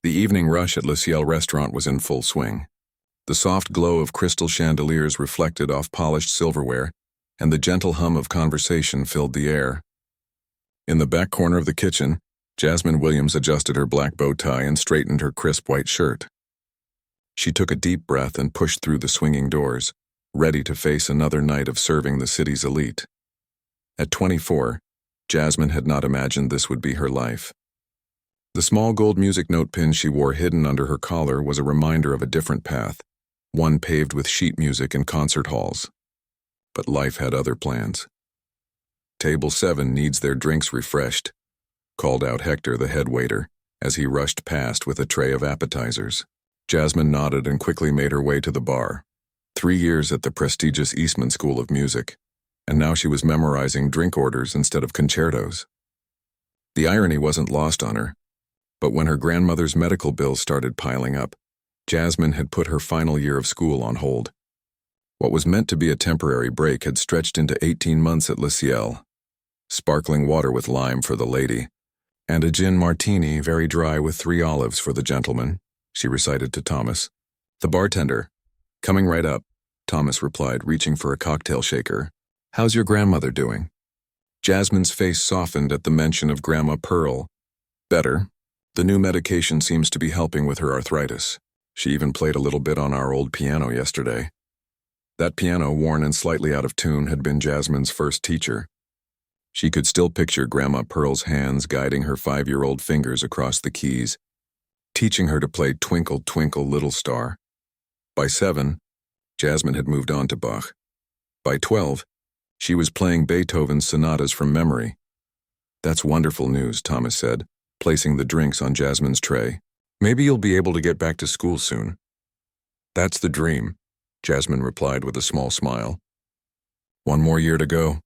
The evening rush at Le Ciel restaurant was in full swing. The soft glow of crystal chandeliers reflected off polished silverware, and the gentle hum of conversation filled the air. In the back corner of the kitchen, Jasmine Williams adjusted her black bow tie and straightened her crisp white shirt. She took a deep breath and pushed through the swinging doors, ready to face another night of serving the city's elite. At 24, Jasmine had not imagined this would be her life. The small gold music note pin she wore hidden under her collar was a reminder of a different path, one paved with sheet music and concert halls. But life had other plans. "Table 7 needs their drinks refreshed," called out Hector, the head waiter, as he rushed past with a tray of appetizers. Jasmine nodded and quickly made her way to the bar. 3 years at the prestigious Eastman School of Music, and now she was memorizing drink orders instead of concertos. The irony wasn't lost on her, but when her grandmother's medical bills started piling up, Jasmine had put her final year of school on hold. What was meant to be a temporary break had stretched into 18 months at Le Ciel. Sparkling water with lime for the lady, and a gin martini very dry with 3 olives for the gentleman, she recited to Thomas. "The bartender. Coming right up," Thomas replied, reaching for a cocktail shaker. "How's your grandmother doing?" Jasmine's face softened at the mention of Grandma Pearl. "Better. The new medication seems to be helping with her arthritis. She even played a little bit on our old piano yesterday." That piano, worn and slightly out of tune, had been Jasmine's first teacher. She could still picture Grandma Pearl's hands guiding her 5-year-old fingers across the keys, teaching her to play Twinkle, Twinkle, Little Star. By 7, Jasmine had moved on to Bach. By 12, she was playing Beethoven's sonatas from memory. "That's wonderful news," Thomas said, placing the drinks on Jasmine's tray. "Maybe you'll be able to get back to school soon." "That's the dream," Jasmine replied with a small smile. "One more year to go."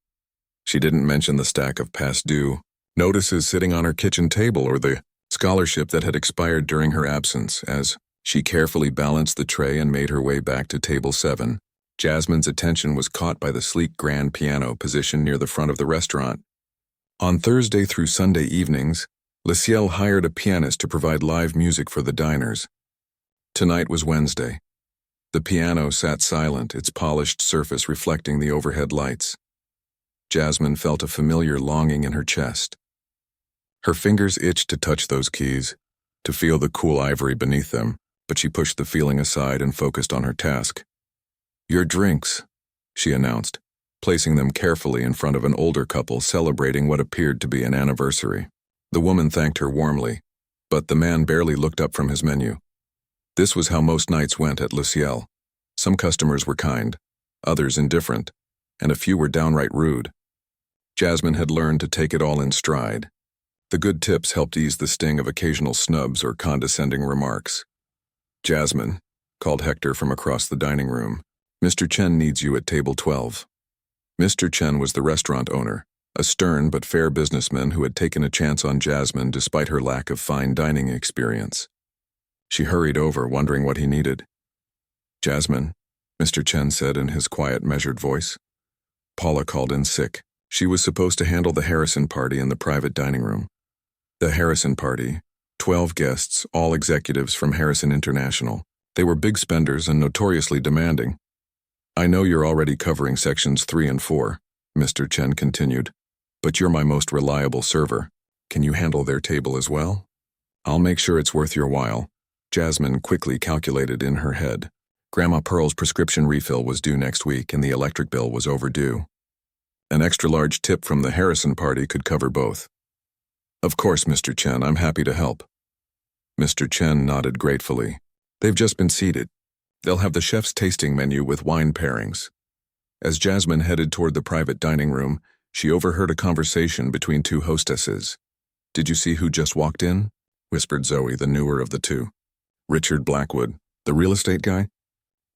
She didn't mention the stack of past due notices sitting on her kitchen table or the scholarship that had expired during her absence. As she carefully balanced the tray and made her way back to table 7, Jasmine's attention was caught by the sleek grand piano positioned near the front of the restaurant. On Thursday through Sunday evenings, Le Ciel hired a pianist to provide live music for the diners. Tonight was Wednesday. The piano sat silent, its polished surface reflecting the overhead lights. Jasmine felt a familiar longing in her chest. Her fingers itched to touch those keys, to feel the cool ivory beneath them, but she pushed the feeling aside and focused on her task. "Your drinks," she announced, placing them carefully in front of an older couple celebrating what appeared to be an anniversary. The woman thanked her warmly, but the man barely looked up from his menu. This was how most nights went at Le Ciel. Some customers were kind, others indifferent, and a few were downright rude. Jasmine had learned to take it all in stride. The good tips helped ease the sting of occasional snubs or condescending remarks. "Jasmine," called Hector from across the dining room, "Mr. Chen needs you at table 12. Mr. Chen was the restaurant owner, a stern but fair businessman who had taken a chance on Jasmine despite her lack of fine dining experience. She hurried over, wondering what he needed. "Jasmine," Mr. Chen said in his quiet, measured voice. "Paula called in sick. She was supposed to handle the Harrison party in the private dining room." The Harrison party, 12 guests, all executives from Harrison International. They were big spenders and notoriously demanding. "I know you're already covering sections 3 and 4, Mr. Chen continued, "but you're my most reliable server. Can you handle their table as well?" "I'll make sure it's worth your while," Jasmine quickly calculated in her head. Grandma Pearl's prescription refill was due next week and the electric bill was overdue. An extra-large tip from the Harrison party could cover both. "Of course, Mr. Chen, I'm happy to help." Mr. Chen nodded gratefully. "They've just been seated. They'll have the chef's tasting menu with wine pairings." As Jasmine headed toward the private dining room, she overheard a conversation between 2 hostesses. "Did you see who just walked in?" whispered Zoe, the newer of the 2. "Richard Blackwood, the real estate guy?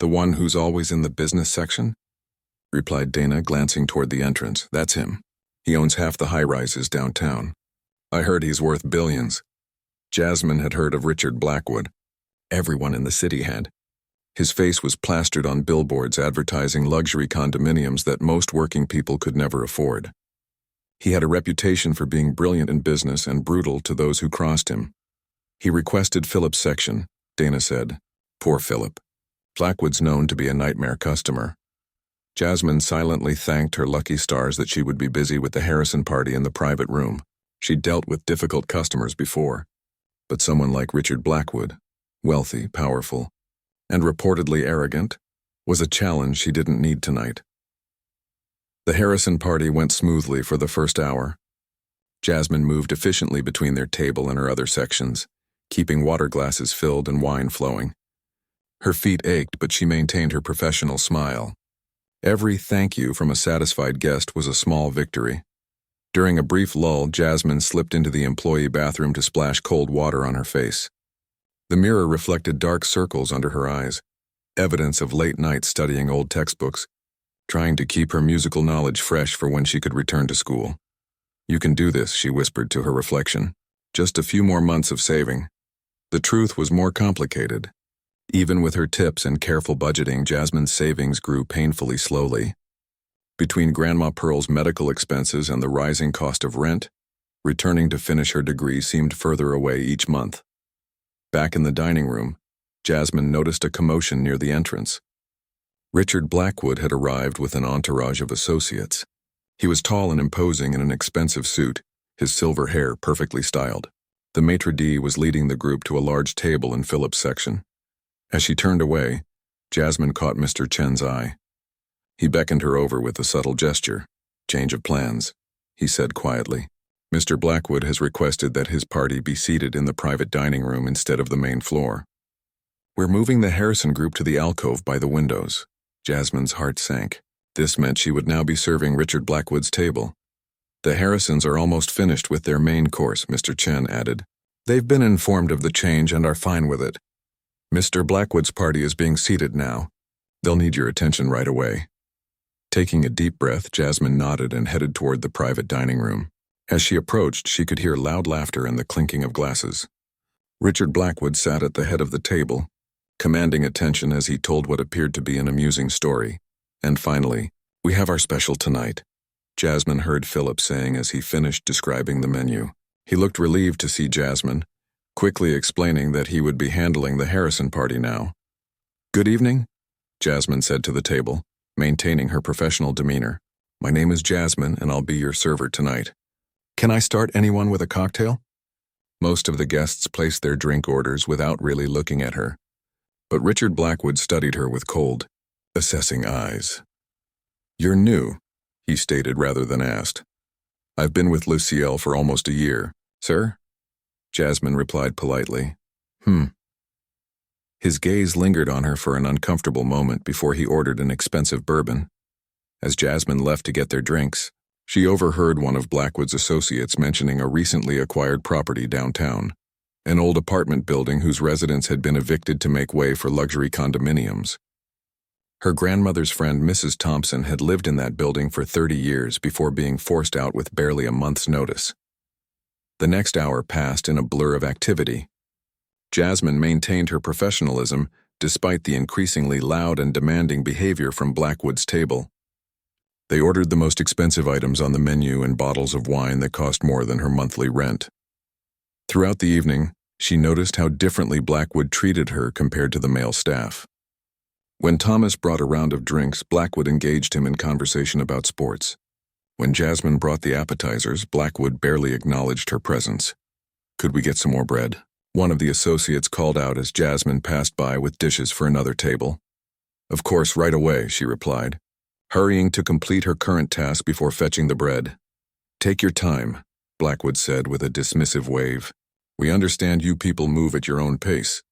The one who's always in the business section?" replied Dana, glancing toward the entrance. "That's him. He owns half the high-rises downtown. I heard he's worth billions." Jasmine had heard of Richard Blackwood. Everyone in the city had. His face was plastered on billboards advertising luxury condominiums that most working people could never afford. He had a reputation for being brilliant in business and brutal to those who crossed him. He requested Philip's section, Dana said. Poor Philip. Blackwood's known to be a nightmare customer. Jasmine silently thanked her lucky stars that she would be busy with the Harrison party in the private room. She'd dealt with difficult customers before, but someone like Richard Blackwood, wealthy, powerful, and reportedly arrogant, was a challenge she didn't need tonight. The Harrison party went smoothly for the first hour. Jasmine moved efficiently between their table and her other sections, keeping water glasses filled and wine flowing. Her feet ached, but she maintained her professional smile. Every thank you from a satisfied guest was a small victory. During a brief lull, Jasmine slipped into the employee bathroom to splash cold water on her face. The mirror reflected dark circles under her eyes, evidence of late nights studying old textbooks, trying to keep her musical knowledge fresh for when she could return to school. You can do this, she whispered to her reflection. Just a few more months of saving. The truth was more complicated. Even with her tips and careful budgeting, Jasmine's savings grew painfully slowly. Between Grandma Pearl's medical expenses and the rising cost of rent, returning to finish her degree seemed further away each month. Back in the dining room, Jasmine noticed a commotion near the entrance. Richard Blackwood had arrived with an entourage of associates. He was tall and imposing in an expensive suit, his silver hair perfectly styled. The maitre d' was leading the group to a large table in Philip's section. As she turned away, Jasmine caught Mr. Chen's eye. He beckoned her over with a subtle gesture. Change of plans, he said quietly. Mr. Blackwood has requested that his party be seated in the private dining room instead of the main floor. We're moving the Harrison group to the alcove by the windows. Jasmine's heart sank. This meant she would now be serving Richard Blackwood's table. The Harrisons are almost finished with their main course, Mr. Chen added. They've been informed of the change and are fine with it. Mr. Blackwood's party is being seated now. They'll need your attention right away. Taking a deep breath, Jasmine nodded and headed toward the private dining room. As she approached, she could hear loud laughter and the clinking of glasses. Richard Blackwood sat at the head of the table, commanding attention as he told what appeared to be an amusing story. And finally, we have our special tonight, Jasmine heard Philip saying as he finished describing the menu. He looked relieved to see Jasmine, quickly explaining that he would be handling the Harrison party now. Good evening, Jasmine said to the table, maintaining her professional demeanor. My name is Jasmine and I'll be your server tonight. Can I start anyone with a cocktail? Most of the guests placed their drink orders without really looking at her, but Richard Blackwood studied her with cold, assessing eyes. You're new, he stated rather than asked. I've been with Lucille for almost a year. Sir? Jasmine replied politely. His gaze lingered on her for an uncomfortable moment before he ordered an expensive bourbon. As Jasmine left to get their drinks, she overheard one of Blackwood's associates mentioning a recently acquired property downtown, an old apartment building whose residents had been evicted to make way for luxury condominiums. Her grandmother's friend Mrs. Thompson had lived in that building for 30 years before being forced out with barely a month's notice. The next hour passed in a blur of activity. Jasmine maintained her professionalism despite the increasingly loud and demanding behavior from Blackwood's table. They ordered the most expensive items on the menu and bottles of wine that cost more than her monthly rent. Throughout the evening, she noticed how differently Blackwood treated her compared to the male staff. When Thomas brought a round of drinks, Blackwood engaged him in conversation about sports. When Jasmine brought the appetizers, Blackwood barely acknowledged her presence. Could we get some more bread? One of the associates called out as Jasmine passed by with dishes for another table. Of course, right away, she replied, hurrying to complete her current task before fetching the bread. Take your time, Blackwood said with a dismissive wave. We understand you people move at your own pace.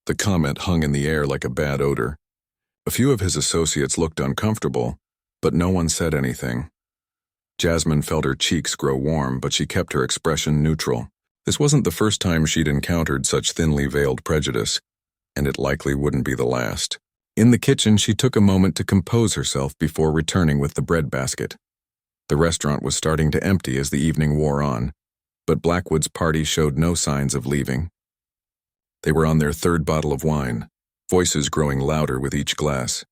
The comment hung in the air like a bad odor. A few of his associates looked uncomfortable, but no one said anything. Jasmine felt her cheeks grow warm, but she kept her expression neutral. This wasn't the first time she'd encountered such thinly veiled prejudice, and it likely wouldn't be the last. In the kitchen, she took a moment to compose herself before returning with the bread basket. The restaurant was starting to empty as the evening wore on, but Blackwood's party showed no signs of leaving. They were on their third bottle of wine, voices growing louder with each glass.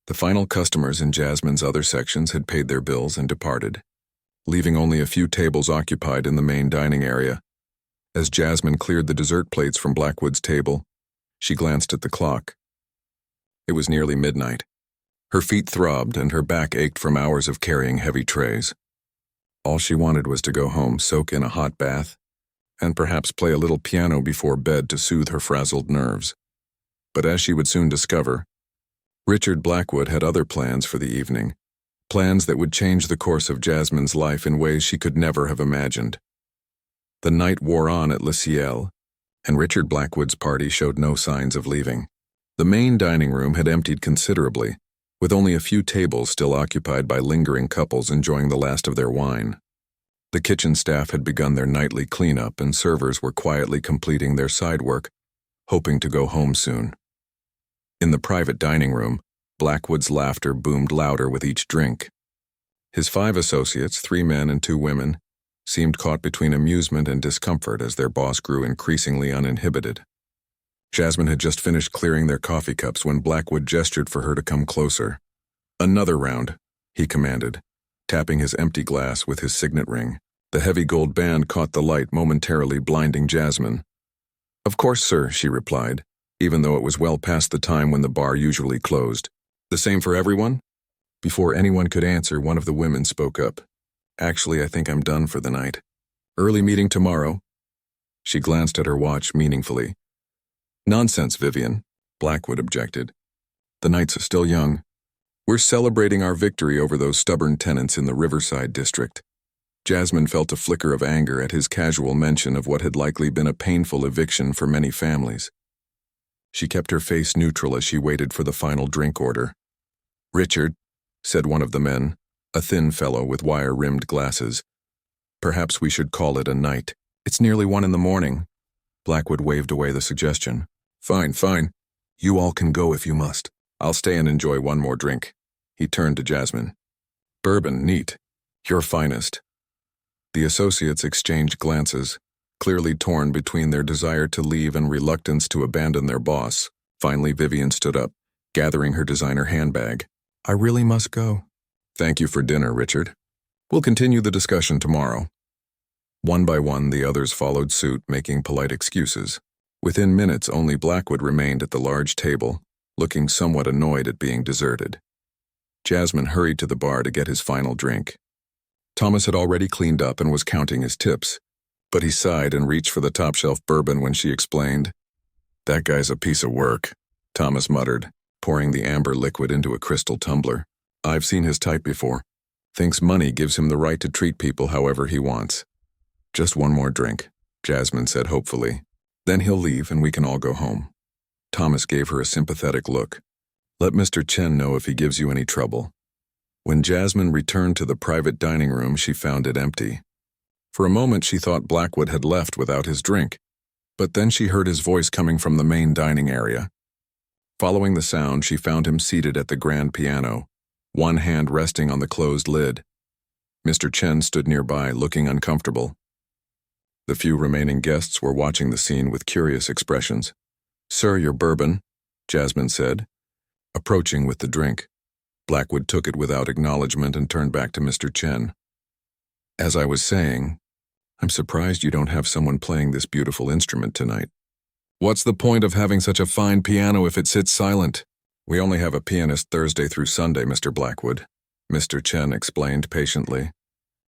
The final customers in Jasmine's other sections had paid their bills and departed, leaving only a few tables occupied in the main dining area. As Jasmine cleared the dessert plates from Blackwood's table, she glanced at the clock. It was nearly midnight. Her feet throbbed and her back ached from hours of carrying heavy trays. All she wanted was to go home, soak in a hot bath, and perhaps play a little piano before bed to soothe her frazzled nerves. But as she would soon discover, Richard Blackwood had other plans for the evening, plans that would change the course of Jasmine's life in ways she could never have imagined. The night wore on at Le Ciel, and Richard Blackwood's party showed no signs of leaving. The main dining room had emptied considerably, with only a few tables still occupied by lingering couples enjoying the last of their wine. The kitchen staff had begun their nightly cleanup, and servers were quietly completing their side work, hoping to go home soon. In the private dining room, Blackwood's laughter boomed louder with each drink. His 5 associates, 3 men and 2 women, seemed caught between amusement and discomfort as their boss grew increasingly uninhibited. Jasmine had just finished clearing their coffee cups when Blackwood gestured for her to come closer. "Another round," he commanded, tapping his empty glass with his signet ring. The heavy gold band caught the light, momentarily blinding Jasmine. "Of course, sir," she replied, even though it was well past the time when the bar usually closed. "The same for everyone?" Before anyone could answer, one of the women spoke up. "Actually, I think I'm done for the night. Early meeting tomorrow." She glanced at her watch meaningfully. "Nonsense, Vivian," Blackwood objected. "The night's still young. We're celebrating our victory over those stubborn tenants in the Riverside district." Jasmine felt a flicker of anger at his casual mention of what had likely been a painful eviction for many families. She kept her face neutral as she waited for the final drink order. "Richard," said one of the men, a thin fellow with wire-rimmed glasses, "perhaps we should call it a night. It's nearly 1 in the morning." Blackwood waved away the suggestion. Fine. You all can go if you must. I'll stay and enjoy one more drink." He turned to Jasmine. "Bourbon, neat. Your finest." The associates exchanged glances, clearly torn between their desire to leave and reluctance to abandon their boss. Finally, Vivian stood up, gathering her designer handbag. "I really must go." "Thank you for dinner, Richard. We'll continue the discussion tomorrow." One by one, the others followed suit, making polite excuses. Within minutes, only Blackwood remained at the large table, looking somewhat annoyed at being deserted. Jasmine hurried to the bar to get his final drink. Thomas had already cleaned up and was counting his tips, but he sighed and reached for the top-shelf bourbon when she explained. "That guy's a piece of work," Thomas muttered, pouring the amber liquid into a crystal tumbler. "I've seen his type before. Thinks money gives him the right to treat people however he wants." "Just one more drink," Jasmine said hopefully. "Then he'll leave and we can all go home." Thomas gave her a sympathetic look. "Let Mr. Chen know if he gives you any trouble." When Jasmine returned to the private dining room, she found it empty. For a moment she thought Blackwood had left without his drink, but then she heard his voice coming from the main dining area. Following the sound, she found him seated at the grand piano, one hand resting on the closed lid. Mr. Chen stood nearby, looking uncomfortable. The few remaining guests were watching the scene with curious expressions. "Sir, your bourbon," Jasmine said, approaching with the drink. Blackwood took it without acknowledgement and turned back to Mr. Chen. "As I was saying, I'm surprised you don't have someone playing this beautiful instrument tonight." "What's the point of having such a fine piano if it sits silent? We only have a pianist Thursday through Sunday, Mr. Blackwood," Mr. Chen explained patiently.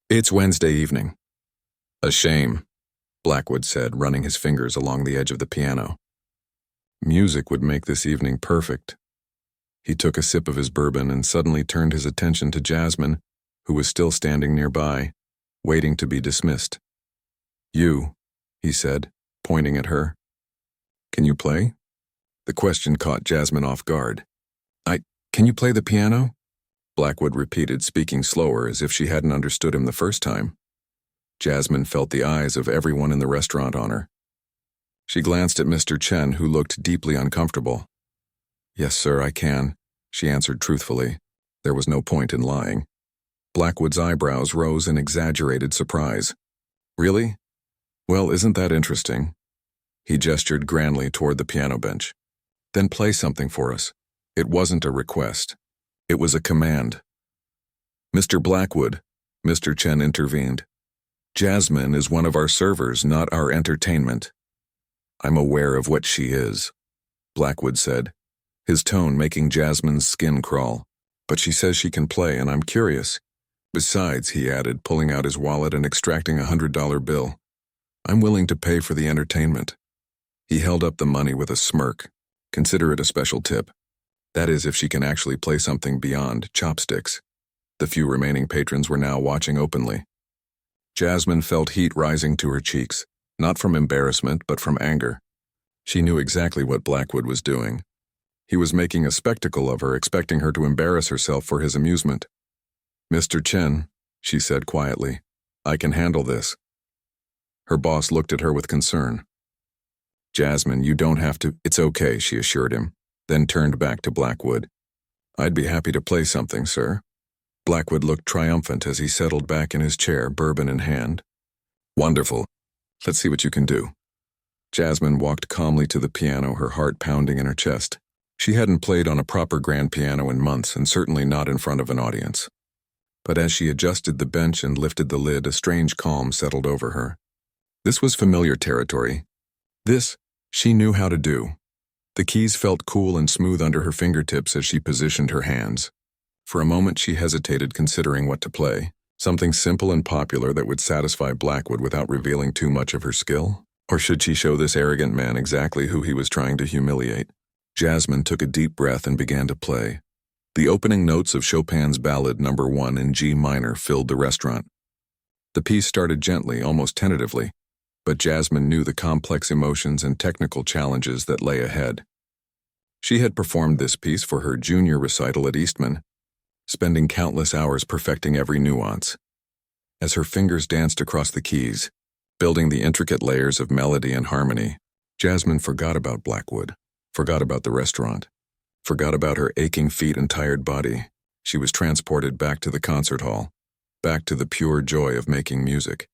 "It's Wednesday evening." "A shame," Blackwood said, running his fingers along the edge of the piano. "Music would make this evening perfect." He took a sip of his bourbon and suddenly turned his attention to Jasmine, who was still standing nearby, waiting to be dismissed. "You," he said, pointing at her. "Can you play?" The question caught Jasmine off guard. Can you play the piano?" Blackwood repeated, speaking slower as if she hadn't understood him the first time. Jasmine felt the eyes of everyone in the restaurant on her. She glanced at Mr. Chen, who looked deeply uncomfortable. "Yes, sir, I can," she answered truthfully. There was no point in lying. Blackwood's eyebrows rose in exaggerated surprise. "Really? Well, isn't that interesting?" He gestured grandly toward the piano bench. "Then play something for us." It wasn't a request. It was a command. "Mr. Blackwood," Mr. Chen intervened. Jasmine is one of our servers, not our entertainment. I'm aware of what she is, Blackwood said, his tone making Jasmine's skin crawl. But she says she can play, and I'm curious. Besides, he added, pulling out his wallet and extracting a $100 bill, I'm willing to pay for the entertainment. He held up the money with a smirk. Consider it a special tip. That is, if she can actually play something beyond chopsticks. The few remaining patrons were now watching openly. Jasmine felt heat rising to her cheeks, not from embarrassment, but from anger. She knew exactly what Blackwood was doing. He was making a spectacle of her, expecting her to embarrass herself for his amusement. Mr. Chen, she said quietly, I can handle this. Her boss looked at her with concern. Jasmine, you don't have to. It's okay, she assured him, then turned back to Blackwood. I'd be happy to play something, sir. Blackwood looked triumphant as he settled back in his chair, bourbon in hand. Wonderful. Let's see what you can do. Jasmine walked calmly to the piano, her heart pounding in her chest. She hadn't played on a proper grand piano in months, and certainly not in front of an audience. But as she adjusted the bench and lifted the lid, a strange calm settled over her. This was familiar territory. This, she knew how to do. The keys felt cool and smooth under her fingertips as she positioned her hands. For a moment she hesitated, considering what to play. Something simple and popular that would satisfy Blackwood without revealing too much of her skill? Or should she show this arrogant man exactly who he was trying to humiliate? Jasmine took a deep breath and began to play. The opening notes of Chopin's Ballad No. 1 in G minor filled the restaurant. The piece started gently, almost tentatively, but Jasmine knew the complex emotions and technical challenges that lay ahead. She had performed this piece for her junior recital at Eastman, spending countless hours perfecting every nuance. As her fingers danced across the keys, building the intricate layers of melody and harmony, Jasmine forgot about Blackwood, forgot about the restaurant, forgot about her aching feet and tired body. She was transported back to the concert hall, back to the pure joy of making music.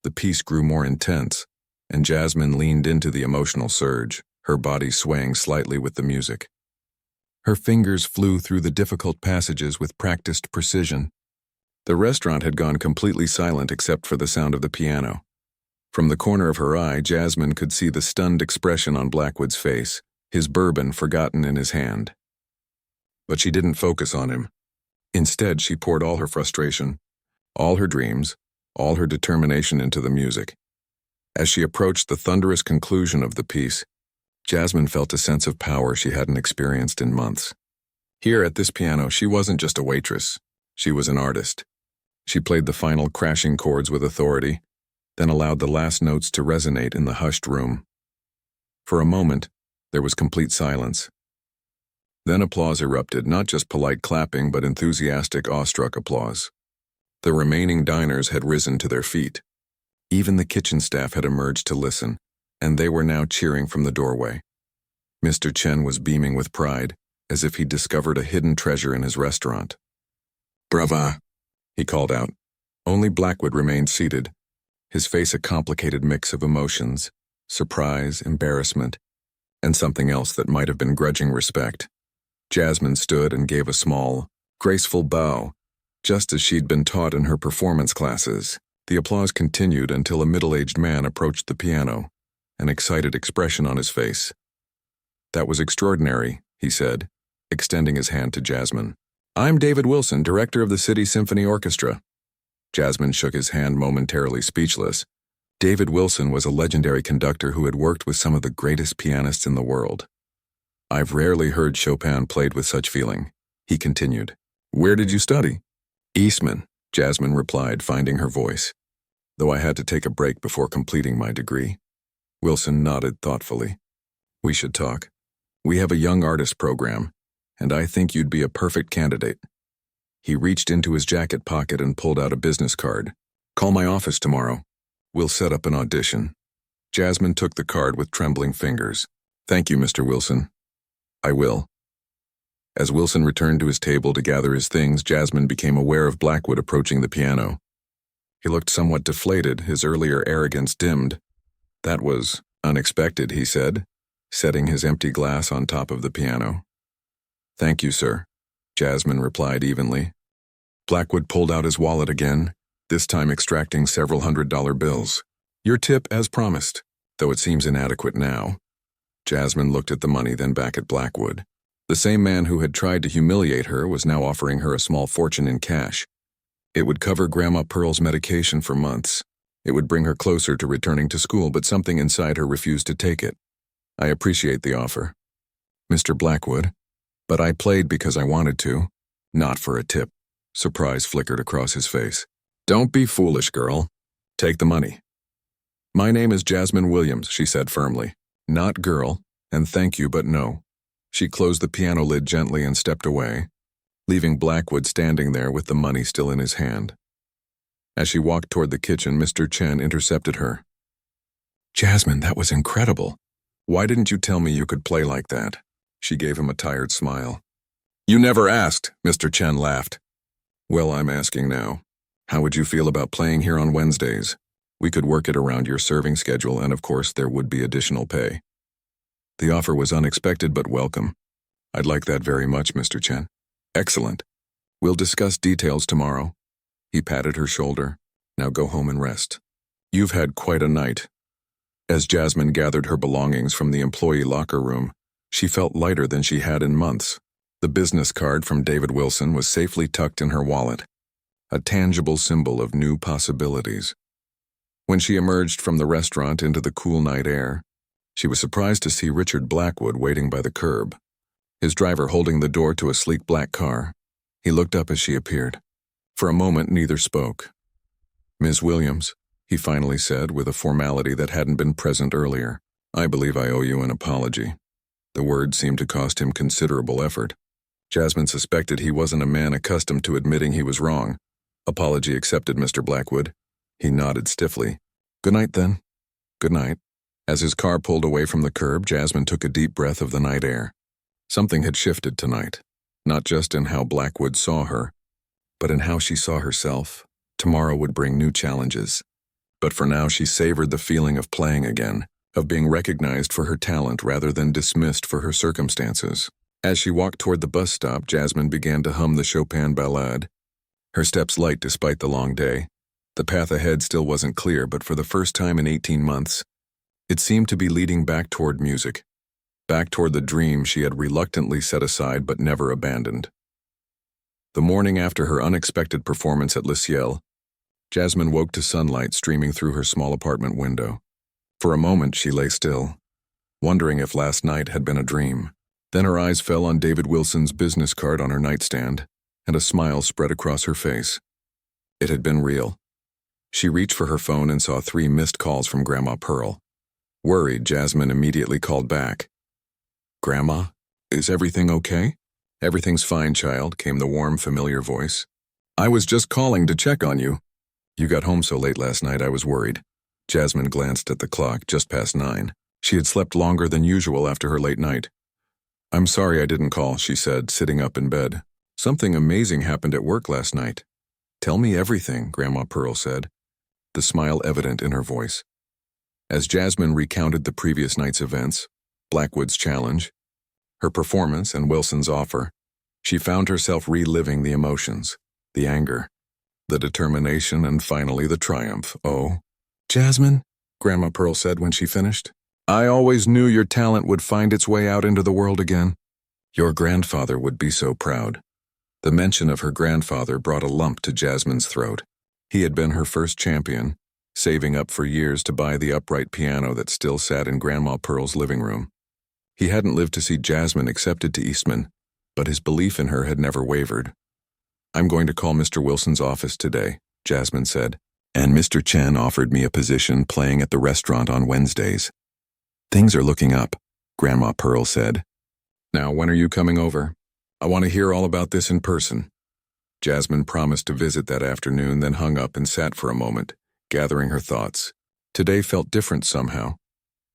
The piece grew more intense, and Jasmine leaned into the emotional surge, her body swaying slightly with the music. Her fingers flew through the difficult passages with practiced precision. The restaurant had gone completely silent except for the sound of the piano. From the corner of her eye, Jasmine could see the stunned expression on Blackwood's face, his bourbon forgotten in his hand. But she didn't focus on him. Instead, she poured all her frustration, all her dreams, all her determination into the music. As she approached the thunderous conclusion of the piece, Jasmine felt a sense of power she hadn't experienced in months. Here at this piano, she wasn't just a waitress. She was an artist. She played the final crashing chords with authority, then allowed the last notes to resonate in the hushed room. For a moment, there was complete silence. Then applause erupted, not just polite clapping, but enthusiastic, awestruck applause. The remaining diners had risen to their feet. Even the kitchen staff had emerged to listen, and they were now cheering from the doorway. Mr. Chen was beaming with pride, as if he'd discovered a hidden treasure in his restaurant. "Brava!" he called out. Only Blackwood remained seated, his face a complicated mix of emotions, surprise, embarrassment, and something else that might have been grudging respect. Jasmine stood and gave a small, graceful bow, just as she'd been taught in her performance classes. The applause continued until a middle-aged man approached the piano, an excited expression on his face. "That was extraordinary," he said, extending his hand to Jasmine. "I'm David Wilson, director of the City Symphony Orchestra." Jasmine shook his hand, momentarily speechless. David Wilson was a legendary conductor who had worked with some of the greatest pianists in the world. "I've rarely heard Chopin played with such feeling," he continued. "Where did you study?" "Eastman," Jasmine replied, finding her voice, "though I had to take a break before completing my degree." Wilson nodded thoughtfully. "We should talk. We have a young artist program, and I think you'd be a perfect candidate." He reached into his jacket pocket and pulled out a business card. "Call my office tomorrow. We'll set up an audition." Jasmine took the card with trembling fingers. "Thank you, Mr. Wilson." "I will." As Wilson returned to his table to gather his things, Jasmine became aware of Blackwood approaching the piano. He looked somewhat deflated, his earlier arrogance dimmed. "That was unexpected," he said, setting his empty glass on top of the piano. "Thank you, sir," Jasmine replied evenly. Blackwood pulled out his wallet again, this time extracting several $100 bills. Your tip as promised, though it seems inadequate now. Jasmine looked at the money, then back at Blackwood. The same man who had tried to humiliate her was now offering her a small fortune in cash. It would cover Grandma Pearl's medication for months. It would bring her closer to returning to school, but something inside her refused to take it. I appreciate the offer, Mr. Blackwood, but I played because I wanted to, not for a tip. Surprise flickered across his face. Don't be foolish, girl. Take the money. My name is Jasmine Williams, she said firmly. Not girl, and thank you, but no. She closed the piano lid gently and stepped away, leaving Blackwood standing there with the money still in his hand. As she walked toward the kitchen, Mr. Chen intercepted her. Jasmine, that was incredible. Why didn't you tell me you could play like that? She gave him a tired smile. You never asked, Mr. Chen laughed. Well, I'm asking now. How would you feel about playing here on Wednesdays? We could work it around your serving schedule, and of course there would be additional pay. The offer was unexpected but welcome. I'd like that very much, Mr. Chen. Excellent. We'll discuss details tomorrow. He patted her shoulder. Now go home and rest. You've had quite a night. As Jasmine gathered her belongings from the employee locker room, she felt lighter than she had in months. The business card from David Wilson was safely tucked in her wallet, a tangible symbol of new possibilities. When she emerged from the restaurant into the cool night air, she was surprised to see Richard Blackwood waiting by the curb, his driver holding the door to a sleek black car. He looked up as she appeared. For a moment, neither spoke. Ms. Williams, he finally said with a formality that hadn't been present earlier, I believe I owe you an apology. The word seemed to cost him considerable effort. Jasmine suspected he wasn't a man accustomed to admitting he was wrong. Apology accepted, Mr. Blackwood. He nodded stiffly. Good night, then. Good night. As his car pulled away from the curb, Jasmine took a deep breath of the night air. Something had shifted tonight, not just in how Blackwood saw her, but in how she saw herself. Tomorrow would bring new challenges. But for now, she savored the feeling of playing again, of being recognized for her talent rather than dismissed for her circumstances. As she walked toward the bus stop, Jasmine began to hum the Chopin ballade. Her steps light despite the long day. The path ahead still wasn't clear, but for the first time in 18 months, it seemed to be leading back toward music, back toward the dream she had reluctantly set aside but never abandoned. The morning after her unexpected performance at Le Ciel, Jasmine woke to sunlight streaming through her small apartment window. For a moment, she lay still, wondering if last night had been a dream. Then her eyes fell on David Wilson's business card on her nightstand, and a smile spread across her face. It had been real. She reached for her phone and saw 3 missed calls from Grandma Pearl. Worried, Jasmine immediately called back. Grandma, is everything okay? Everything's fine, child, came the warm, familiar voice. I was just calling to check on you. You got home so late last night I was worried. Jasmine glanced at the clock, just past 9. She had slept longer than usual after her late night. I'm sorry I didn't call, she said, sitting up in bed. Something amazing happened at work last night. Tell me everything, Grandma Pearl said, the smile evident in her voice. As Jasmine recounted the previous night's events, Blackwood's challenge, her performance, and Wilson's offer, she found herself reliving the emotions, the anger, the determination, and finally the triumph. Oh, Jasmine, Grandma Pearl said when she finished, I always knew your talent would find its way out into the world again. Your grandfather would be so proud. The mention of her grandfather brought a lump to Jasmine's throat. He had been her first champion, saving up for years to buy the upright piano that still sat in Grandma Pearl's living room. He hadn't lived to see Jasmine accepted to Eastman, but his belief in her had never wavered. I'm going to call Mr. Wilson's office today, Jasmine said, and Mr. Chen offered me a position playing at the restaurant on Wednesdays. Things are looking up, Grandma Pearl said. Now, when are you coming over? I want to hear all about this in person. Jasmine promised to visit that afternoon, then hung up and sat for a moment, gathering her thoughts. Today felt different somehow,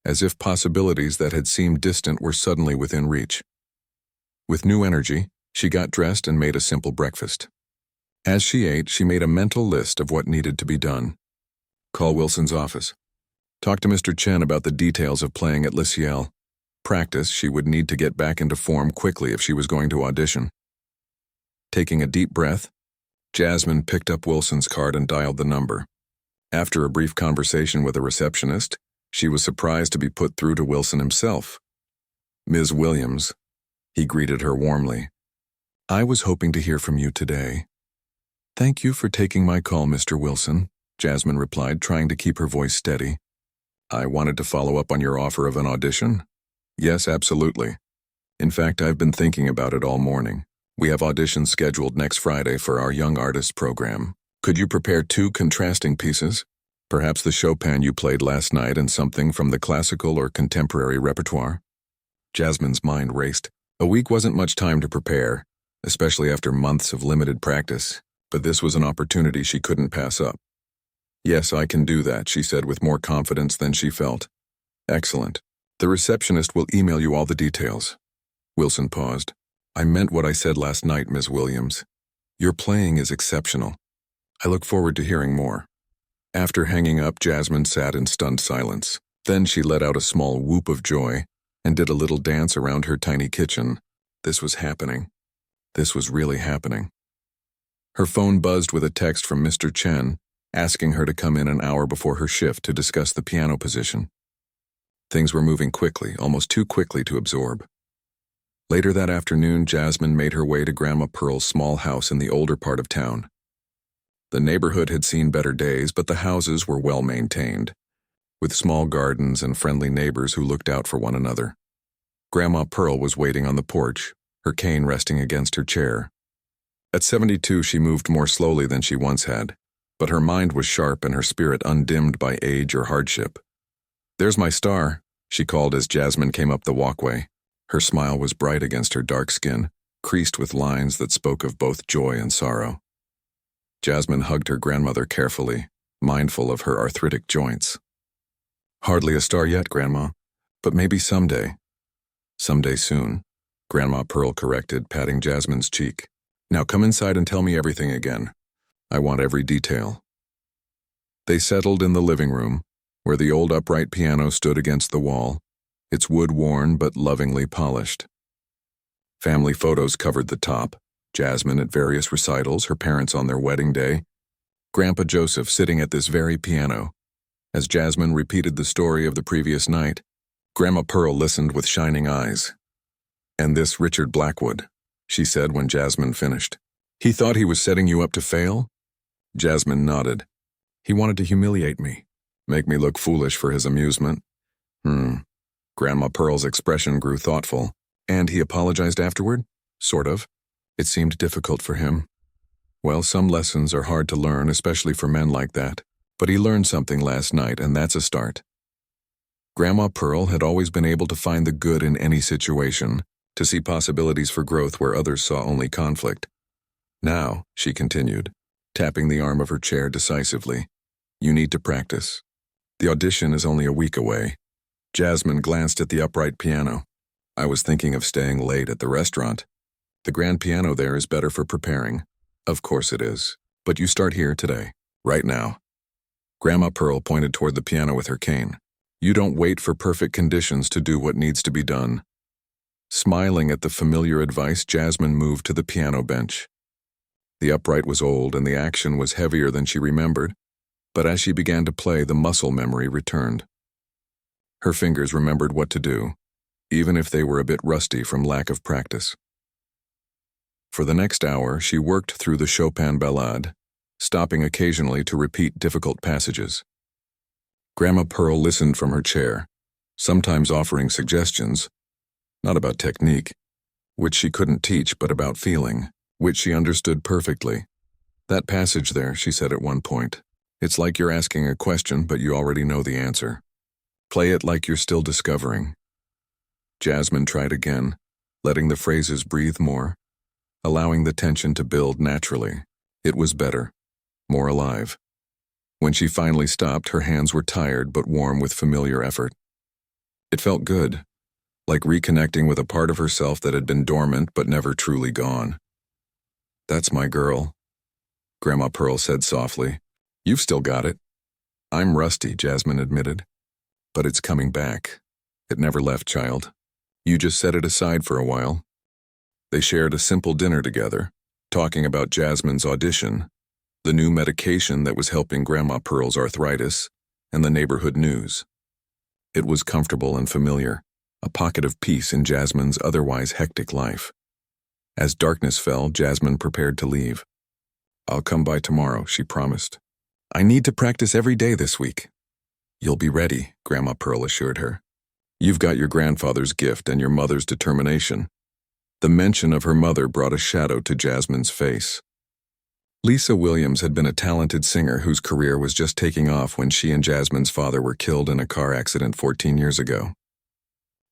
as if possibilities that had seemed distant were suddenly within reach. With new energy, she got dressed and made a simple breakfast. As she ate, she made a mental list of what needed to be done. Call Wilson's office. Talk to Mr. Chen about the details of playing at Le Ciel. Practice, she would need to get back into form quickly if she was going to audition. Taking a deep breath, Jasmine picked up Wilson's card and dialed the number. After a brief conversation with a receptionist, she was surprised to be put through to Wilson himself. "Ms. Williams," he greeted her warmly. "I was hoping to hear from you today." "Thank you for taking my call, Mr. Wilson," Jasmine replied, trying to keep her voice steady. "I wanted to follow up on your offer of an audition." "Yes, absolutely. In fact, I've been thinking about it all morning. We have auditions scheduled next Friday for our Young Artist program. Could you prepare 2 contrasting pieces? Perhaps the Chopin you played last night and something from the classical or contemporary repertoire?" Jasmine's mind raced. A week wasn't much time to prepare, especially after months of limited practice, but this was an opportunity she couldn't pass up. "Yes, I can do that," she said with more confidence than she felt. "Excellent. The receptionist will email you all the details." Wilson paused. "I meant what I said last night, Ms. Williams. Your playing is exceptional. I look forward to hearing more." After hanging up, Jasmine sat in stunned silence. Then she let out a small whoop of joy and did a little dance around her tiny kitchen. This was happening. This was really happening. Her phone buzzed with a text from Mr. Chen, asking her to come in an hour before her shift to discuss the piano position. Things were moving quickly, almost too quickly to absorb. Later that afternoon, Jasmine made her way to Grandma Pearl's small house in the older part of town. The neighborhood had seen better days, but the houses were well maintained, with small gardens and friendly neighbors who looked out for one another. Grandma Pearl was waiting on the porch, her cane resting against her chair. At 72, she moved more slowly than she once had, but her mind was sharp and her spirit undimmed by age or hardship. "There's my star," she called as Jasmine came up the walkway. Her smile was bright against her dark skin, creased with lines that spoke of both joy and sorrow. Jasmine hugged her grandmother carefully, mindful of her arthritic joints. "Hardly a star yet, Grandma, but maybe someday." "Someday soon," Grandma Pearl corrected, patting Jasmine's cheek. "Now come inside and tell me everything again. I want every detail." They settled in the living room, where the old upright piano stood against the wall, its wood worn but lovingly polished. Family photos covered the top, Jasmine at various recitals, her parents on their wedding day, Grandpa Joseph sitting at this very piano. As Jasmine repeated the story of the previous night, Grandma Pearl listened with shining eyes. "And this Richard Blackwood," she said when Jasmine finished. "He thought he was setting you up to fail?" Jasmine nodded. "He wanted to humiliate me, make me look foolish for his amusement." Grandma Pearl's expression grew thoughtful. "And he apologized afterward?" "Sort of. It seemed difficult for him. Well, some lessons are hard to learn, especially for men like that. But he learned something last night, and that's a start." Grandma Pearl had always been able to find the good in any situation, to see possibilities for growth where others saw only conflict. "Now," she continued, tapping the arm of her chair decisively, "you need to practice. The audition is only a week away." Jasmine glanced at the upright piano. "I was thinking of staying late at the restaurant. The grand piano there is better for preparing." "Of course it is. But you start here today, right now." Grandma Pearl pointed toward the piano with her cane. "You don't wait for perfect conditions to do what needs to be done." Smiling at the familiar advice, Jasmine moved to the piano bench. The upright was old and the action was heavier than she remembered, but as she began to play, the muscle memory returned. Her fingers remembered what to do, even if they were a bit rusty from lack of practice. For the next hour, she worked through the Chopin ballade, stopping occasionally to repeat difficult passages. Grandma Pearl listened from her chair, sometimes offering suggestions, not about technique, which she couldn't teach, but about feeling, which she understood perfectly. "That passage there," she said at one point, "it's like you're asking a question, but you already know the answer. Play it like you're still discovering." Jasmine tried again, letting the phrases breathe more, allowing the tension to build naturally. It was better, more alive. When she finally stopped, her hands were tired but warm with familiar effort. It felt good, like reconnecting with a part of herself that had been dormant but never truly gone. "That's my girl," Grandma Pearl said softly. "You've still got it." "I'm rusty," Jasmine admitted. "But it's coming back. It never left, child. You just set it aside for a while." They shared a simple dinner together, talking about Jasmine's audition, the new medication that was helping Grandma Pearl's arthritis, and the neighborhood news. It was comfortable and familiar, a pocket of peace in Jasmine's otherwise hectic life. As darkness fell, Jasmine prepared to leave. "I'll come by tomorrow," she promised. "I need to practice every day this week." "You'll be ready," Grandma Pearl assured her. "You've got your grandfather's gift and your mother's determination." The mention of her mother brought a shadow to Jasmine's face. Lisa Williams had been a talented singer whose career was just taking off when she and Jasmine's father were killed in a car accident 14 years ago.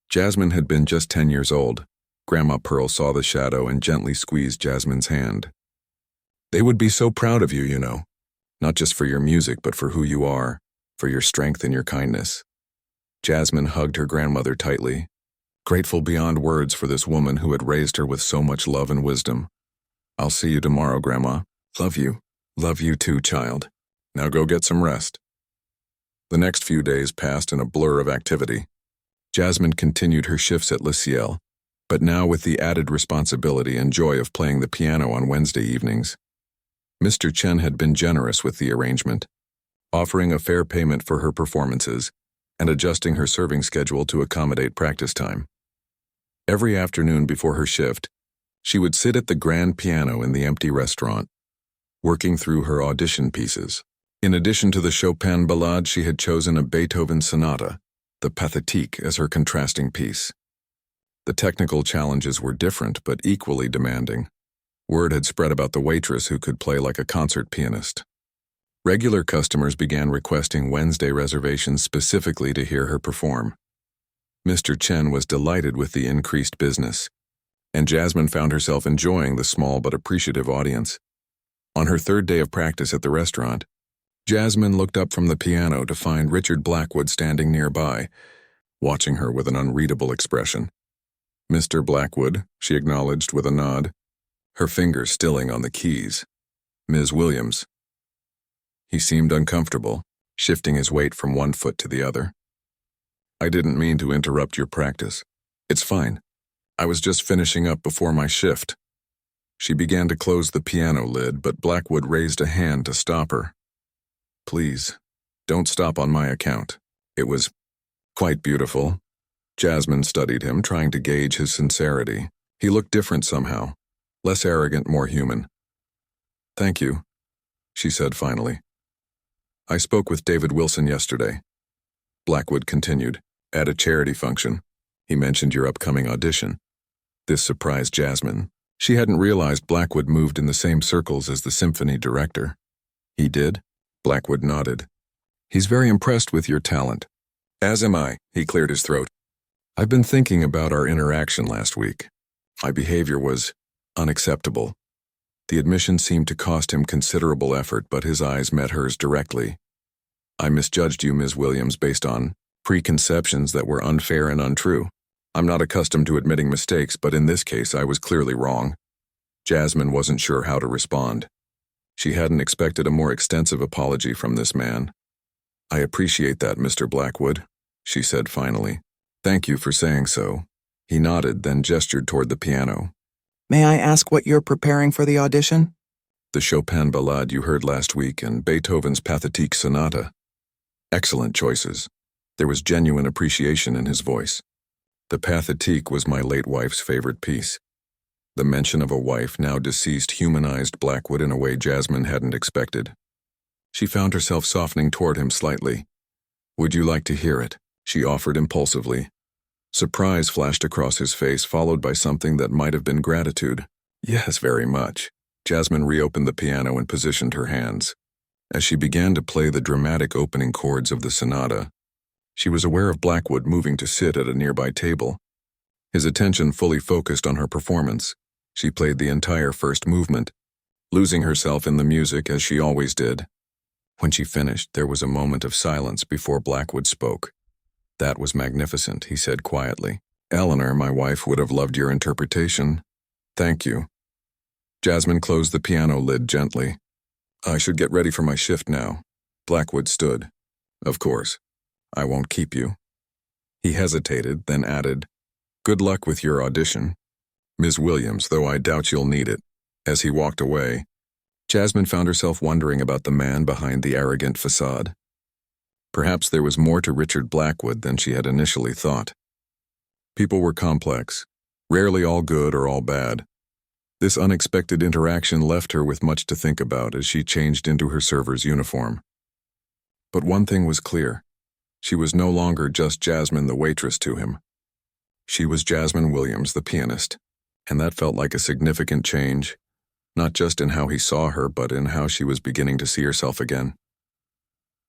Jasmine had been just 10 years old. Grandma Pearl saw the shadow and gently squeezed Jasmine's hand. "They would be so proud of you, you know. Not just for your music, but for who you are, for your strength and your kindness." Jasmine hugged her grandmother tightly, grateful beyond words for this woman who had raised her with so much love and wisdom. "I'll see you tomorrow, Grandma. Love you. Love you too, child. Now go get some rest." The next few days passed in a blur of activity. Jasmine continued her shifts at Le Ciel, but now with the added responsibility and joy of playing the piano on Wednesday evenings. Mr. Chen had been generous with the arrangement, offering a fair payment for her performances and adjusting her serving schedule to accommodate practice time. Every afternoon before her shift, she would sit at the grand piano in the empty restaurant, working through her audition pieces. In addition to the Chopin ballade, she had chosen a Beethoven sonata, the Pathétique, as her contrasting piece. The technical challenges were different but equally demanding. Word had spread about the waitress who could play like a concert pianist. Regular customers began requesting Wednesday reservations specifically to hear her perform. Mr. Chen was delighted with the increased business, and Jasmine found herself enjoying the small but appreciative audience. On her third day of practice at the restaurant, Jasmine looked up from the piano to find Richard Blackwood standing nearby, watching her with an unreadable expression. "Mr. Blackwood," she acknowledged with a nod, her fingers stilling on the keys. "Ms. Williams." He seemed uncomfortable, shifting his weight from one foot to the other. "I didn't mean to interrupt your practice. It's fine. I was just finishing up before my shift." She began to close the piano lid, but Blackwood raised a hand to stop her. "Please, don't stop on my account. It was quite beautiful." Jasmine studied him, trying to gauge his sincerity. He looked different somehow, less arrogant, more human. "Thank you," she said finally. "I spoke with David Wilson yesterday." Blackwood continued, "At a charity function. He mentioned your upcoming audition." This surprised Jasmine. She hadn't realized Blackwood moved in the same circles as the symphony director. "He did?" Blackwood nodded. "He's very impressed with your talent." "As am I," he cleared his throat. "I've been thinking about our interaction last week. My behavior was unacceptable." The admission seemed to cost him considerable effort, but his eyes met hers directly. "I misjudged you, Ms. Williams, based on preconceptions that were unfair and untrue. I'm not accustomed to admitting mistakes, but in this case I was clearly wrong." Jasmine wasn't sure how to respond. She hadn't expected a more extensive apology from this man. "I appreciate that, Mr. Blackwood," she said finally. "Thank you for saying so." He nodded, then gestured toward the piano. "May I ask what you're preparing for the audition?" "The Chopin ballade you heard last week and Beethoven's Pathétique sonata." "Excellent choices." There was genuine appreciation in his voice. "The Pathétique was my late wife's favorite piece." The mention of a wife, now deceased, humanized Blackwood in a way Jasmine hadn't expected. She found herself softening toward him slightly. "Would you like to hear it?" she offered impulsively. Surprise flashed across his face, followed by something that might have been gratitude. "Yes, very much." Jasmine reopened the piano and positioned her hands. As she began to play the dramatic opening chords of the sonata, she was aware of Blackwood moving to sit at a nearby table. His attention fully focused on her performance. She played the entire first movement, losing herself in the music as she always did. When she finished, there was a moment of silence before Blackwood spoke. "That was magnificent," he said quietly. "Eleanor, my wife, would have loved your interpretation. Thank you." Jasmine closed the piano lid gently. "I should get ready for my shift now." Blackwood stood. "Of course. I won't keep you." He hesitated, then added, "Good luck with your audition. Ms. Williams, though I doubt you'll need it." As he walked away, Jasmine found herself wondering about the man behind the arrogant facade. Perhaps there was more to Richard Blackwood than she had initially thought. People were complex, rarely all good or all bad. This unexpected interaction left her with much to think about as she changed into her server's uniform. But one thing was clear. She was no longer just Jasmine the waitress to him. She was Jasmine Williams, the pianist, and that felt like a significant change, not just in how he saw her, but in how she was beginning to see herself again.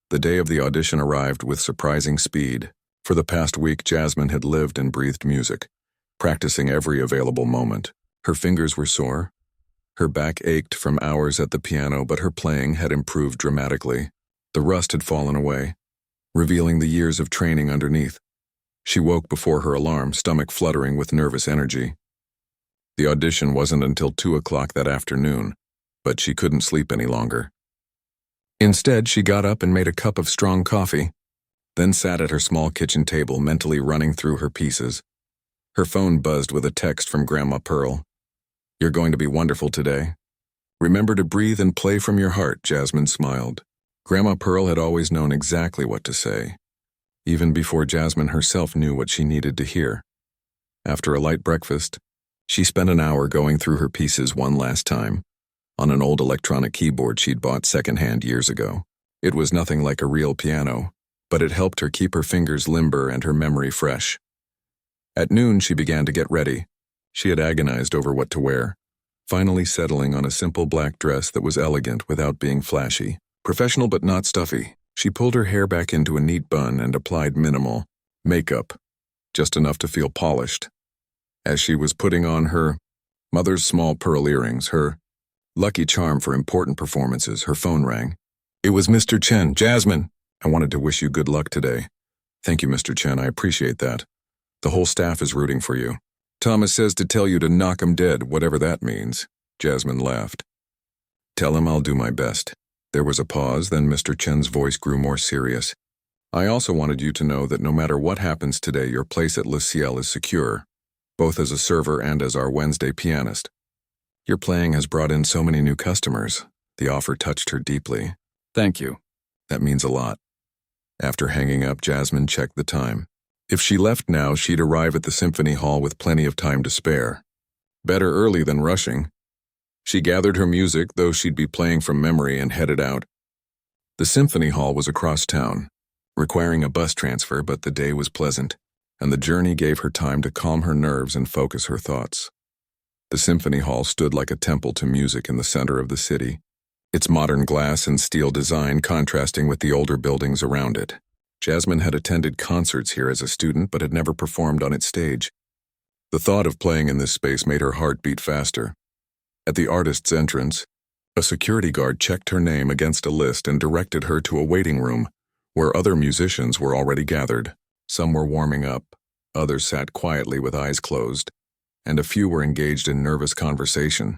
The day of the audition arrived with surprising speed. For the past week, Jasmine had lived and breathed music, practicing every available moment. Her fingers were sore. Her back ached from hours at the piano, but her playing had improved dramatically. The rust had fallen away, revealing the years of training underneath. She woke before her alarm, stomach fluttering with nervous energy. The audition wasn't until 2 o'clock that afternoon, but she couldn't sleep any longer. Instead, she got up and made a cup of strong coffee, then sat at her small kitchen table, mentally running through her pieces. Her phone buzzed with a text from Grandma Pearl. "You're going to be wonderful today. Remember to breathe and play from your heart," Jasmine smiled. Grandma Pearl had always known exactly what to say, even before Jasmine herself knew what she needed to hear. After a light breakfast, she spent an hour going through her pieces one last time, on an old electronic keyboard she'd bought secondhand years ago. It was nothing like a real piano, but it helped her keep her fingers limber and her memory fresh. At noon, she began to get ready. She had agonized over what to wear, finally settling on a simple black dress that was elegant without being flashy. Professional but not stuffy. She pulled her hair back into a neat bun and applied minimal makeup, just enough to feel polished. As she was putting on her mother's small pearl earrings, her lucky charm for important performances, her phone rang. It was Mr. Chen. "Jasmine, I wanted to wish you good luck today." "Thank you, Mr. Chen, I appreciate that. The whole staff is rooting for you. Thomas says to tell you to knock 'em dead, whatever that means." Jasmine laughed. "Tell him I'll do my best." There was a pause, then Mr. Chen's voice grew more serious. "I also wanted you to know that no matter what happens today, your place at Le Ciel is secure, both as a server and as our Wednesday pianist. Your playing has brought in so many new customers." The offer touched her deeply. "Thank you. That means a lot." After hanging up, Jasmine checked the time. If she left now, she'd arrive at the Symphony Hall with plenty of time to spare. Better early than rushing. She gathered her music, though she'd be playing from memory, and headed out. The Symphony Hall was across town, requiring a bus transfer, but the day was pleasant, and the journey gave her time to calm her nerves and focus her thoughts. The Symphony Hall stood like a temple to music in the center of the city, its modern glass and steel design contrasting with the older buildings around it. Jasmine had attended concerts here as a student but had never performed on its stage. The thought of playing in this space made her heart beat faster. At the artist's entrance, a security guard checked her name against a list and directed her to a waiting room, where other musicians were already gathered. Some were warming up, others sat quietly with eyes closed, and a few were engaged in nervous conversation.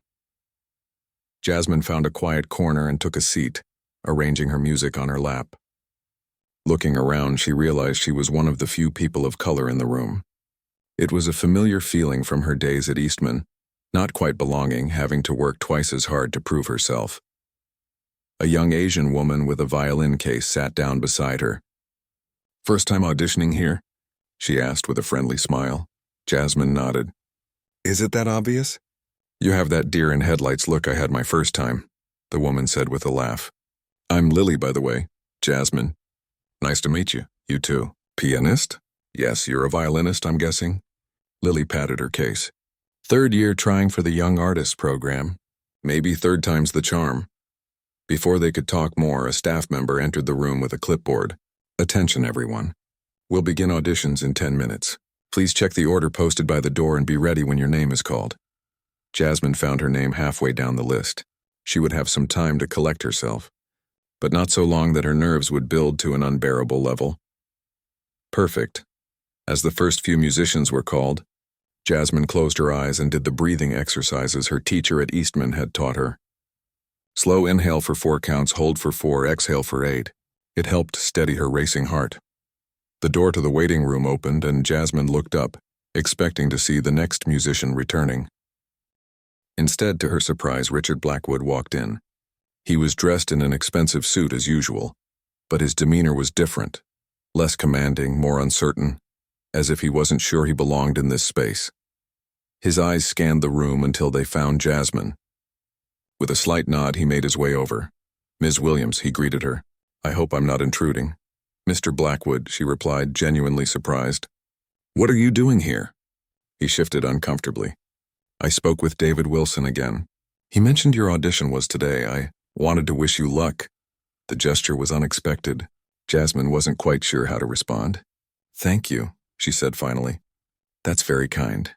Jasmine found a quiet corner and took a seat, arranging her music on her lap. Looking around, she realized she was one of the few people of color in the room. It was a familiar feeling from her days at Eastman, not quite belonging, having to work twice as hard to prove herself. A young Asian woman with a violin case sat down beside her. "First time auditioning here?" she asked with a friendly smile. Jasmine nodded. "Is it that obvious?" "You have that deer in headlights look I had my first time," the woman said with a laugh. "I'm Lily, by the way." "Jasmine. Nice to meet you." "You too." "Pianist?" "Yes, you're a violinist, I'm guessing." Lily patted her case. "Third year trying for the Young Artists program. Maybe third time's the charm." Before they could talk more, a staff member entered the room with a clipboard. "Attention, everyone. We'll begin auditions in 10 minutes. Please check the order posted by the door and be ready when your name is called." Jasmine found her name halfway down the list. She would have some time to collect herself, but not so long that her nerves would build to an unbearable level. Perfect. As the first few musicians were called, Jasmine closed her eyes and did the breathing exercises her teacher at Eastman had taught her. Slow inhale for 4 counts, hold for 4, exhale for 8. It helped steady her racing heart. The door to the waiting room opened and Jasmine looked up, expecting to see the next musician returning. Instead, to her surprise, Richard Blackwood walked in. He was dressed in an expensive suit as usual, but his demeanor was different, less commanding, more uncertain, as if he wasn't sure he belonged in this space. His eyes scanned the room until they found Jasmine. With a slight nod, he made his way over. "Ms. Williams," he greeted her. "I hope I'm not intruding." "Mr. Blackwood," she replied, genuinely surprised. "What are you doing here?" He shifted uncomfortably. "I spoke with David Wilson again. He mentioned your audition was today. I wanted to wish you luck." The gesture was unexpected. Jasmine wasn't quite sure how to respond. "Thank you," she said finally. "That's very kind."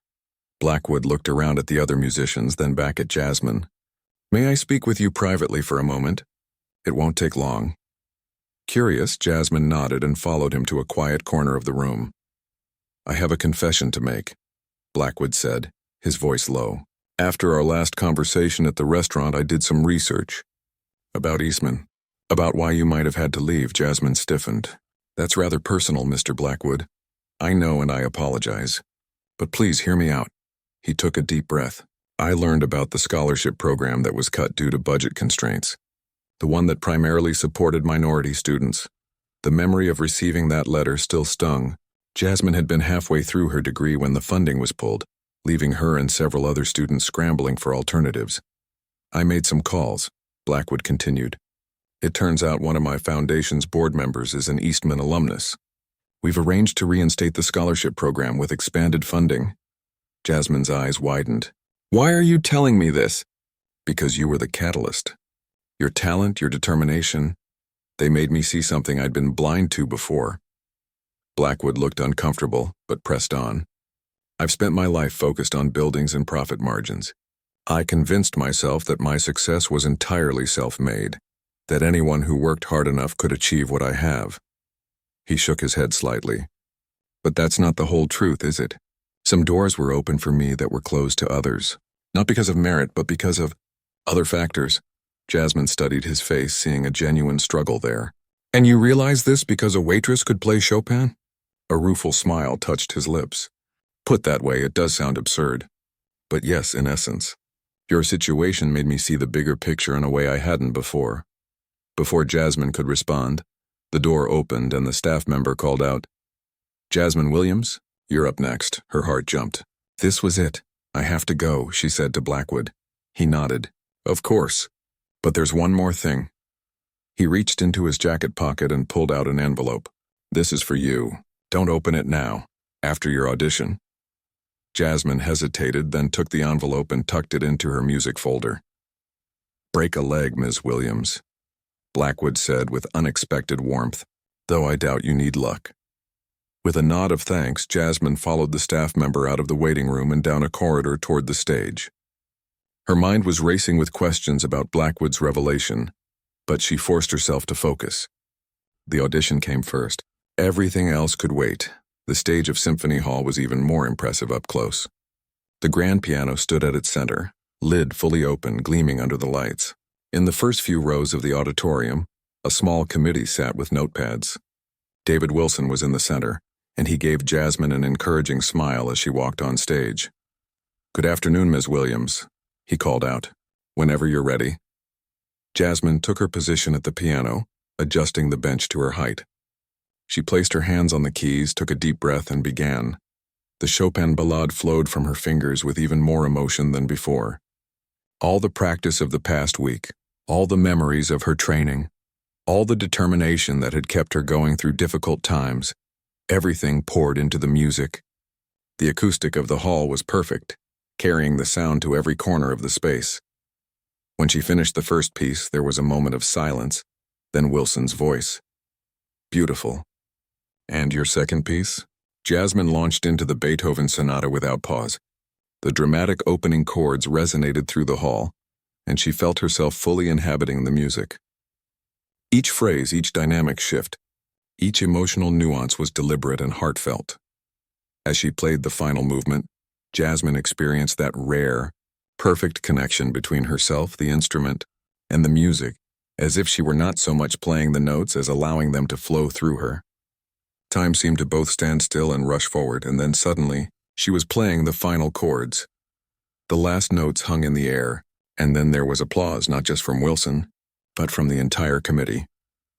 Blackwood looked around at the other musicians, then back at Jasmine. "May I speak with you privately for a moment? It won't take long." Curious, Jasmine nodded and followed him to a quiet corner of the room. "I have a confession to make," Blackwood said, his voice low. "After our last conversation at the restaurant, I did some research. About Eastman. About why you might have had to leave." Jasmine stiffened. "That's rather personal, Mr. Blackwood. I know and I apologize. But please hear me out." He took a deep breath. "I learned about the scholarship program that was cut due to budget constraints. The one that primarily supported minority students. The memory of receiving that letter still stung. Jasmine had been halfway through her degree when the funding was pulled, leaving her and several other students scrambling for alternatives. I made some calls," Blackwood continued. "It turns out one of my foundation's board members is an Eastman alumnus. We've arranged to reinstate the scholarship program with expanded funding." Jasmine's eyes widened. "Why are you telling me this?" "Because you were the catalyst. Your talent, your determination, they made me see something I'd been blind to before." Blackwood looked uncomfortable, but pressed on. "I've spent my life focused on buildings and profit margins. I convinced myself that my success was entirely self-made, that anyone who worked hard enough could achieve what I have." He shook his head slightly. "But that's not the whole truth, is it? Some doors were open for me that were closed to others. Not because of merit, but because of other factors." Jasmine studied his face, seeing a genuine struggle there. "And you realize this because a waitress could play Chopin?" A rueful smile touched his lips. "Put that way, it does sound absurd. But yes, in essence. Your situation made me see the bigger picture in a way I hadn't before." Before Jasmine could respond, the door opened and the staff member called out, "Jasmine Williams, you're up next." Her heart jumped. This was it. "I have to go," she said to Blackwood. He nodded. "Of course. But there's one more thing." He reached into his jacket pocket and pulled out an envelope. "This is for you. Don't open it now. After your audition." Jasmine hesitated, then took the envelope and tucked it into her music folder. "Break a leg, Ms. Williams," Blackwood said with unexpected warmth, "though I doubt you need luck." With a nod of thanks, Jasmine followed the staff member out of the waiting room and down a corridor toward the stage. Her mind was racing with questions about Blackwood's revelation, but she forced herself to focus. The audition came first. Everything else could wait. The stage of Symphony Hall was even more impressive up close. The grand piano stood at its center, lid fully open, gleaming under the lights. In the first few rows of the auditorium, a small committee sat with notepads. David Wilson was in the center, and he gave Jasmine an encouraging smile as she walked on stage. "Good afternoon, Ms. Williams," he called out. "Whenever you're ready." Jasmine took her position at the piano, adjusting the bench to her height. She placed her hands on the keys, took a deep breath, and began. The Chopin ballade flowed from her fingers with even more emotion than before. All the practice of the past week, all the memories of her training, all the determination that had kept her going through difficult times, everything poured into the music. The acoustic of the hall was perfect, carrying the sound to every corner of the space. When she finished the first piece, there was a moment of silence, then Wilson's voice. "Beautiful. And your second piece?" Jasmine launched into the Beethoven sonata without pause. The dramatic opening chords resonated through the hall, and she felt herself fully inhabiting the music. Each phrase, each dynamic shift, each emotional nuance was deliberate and heartfelt. As she played the final movement, Jasmine experienced that rare, perfect connection between herself, the instrument, and the music, as if she were not so much playing the notes as allowing them to flow through her. Time seemed to both stand still and rush forward, and then suddenly, she was playing the final chords. The last notes hung in the air, and then there was applause not just from Wilson, but from the entire committee.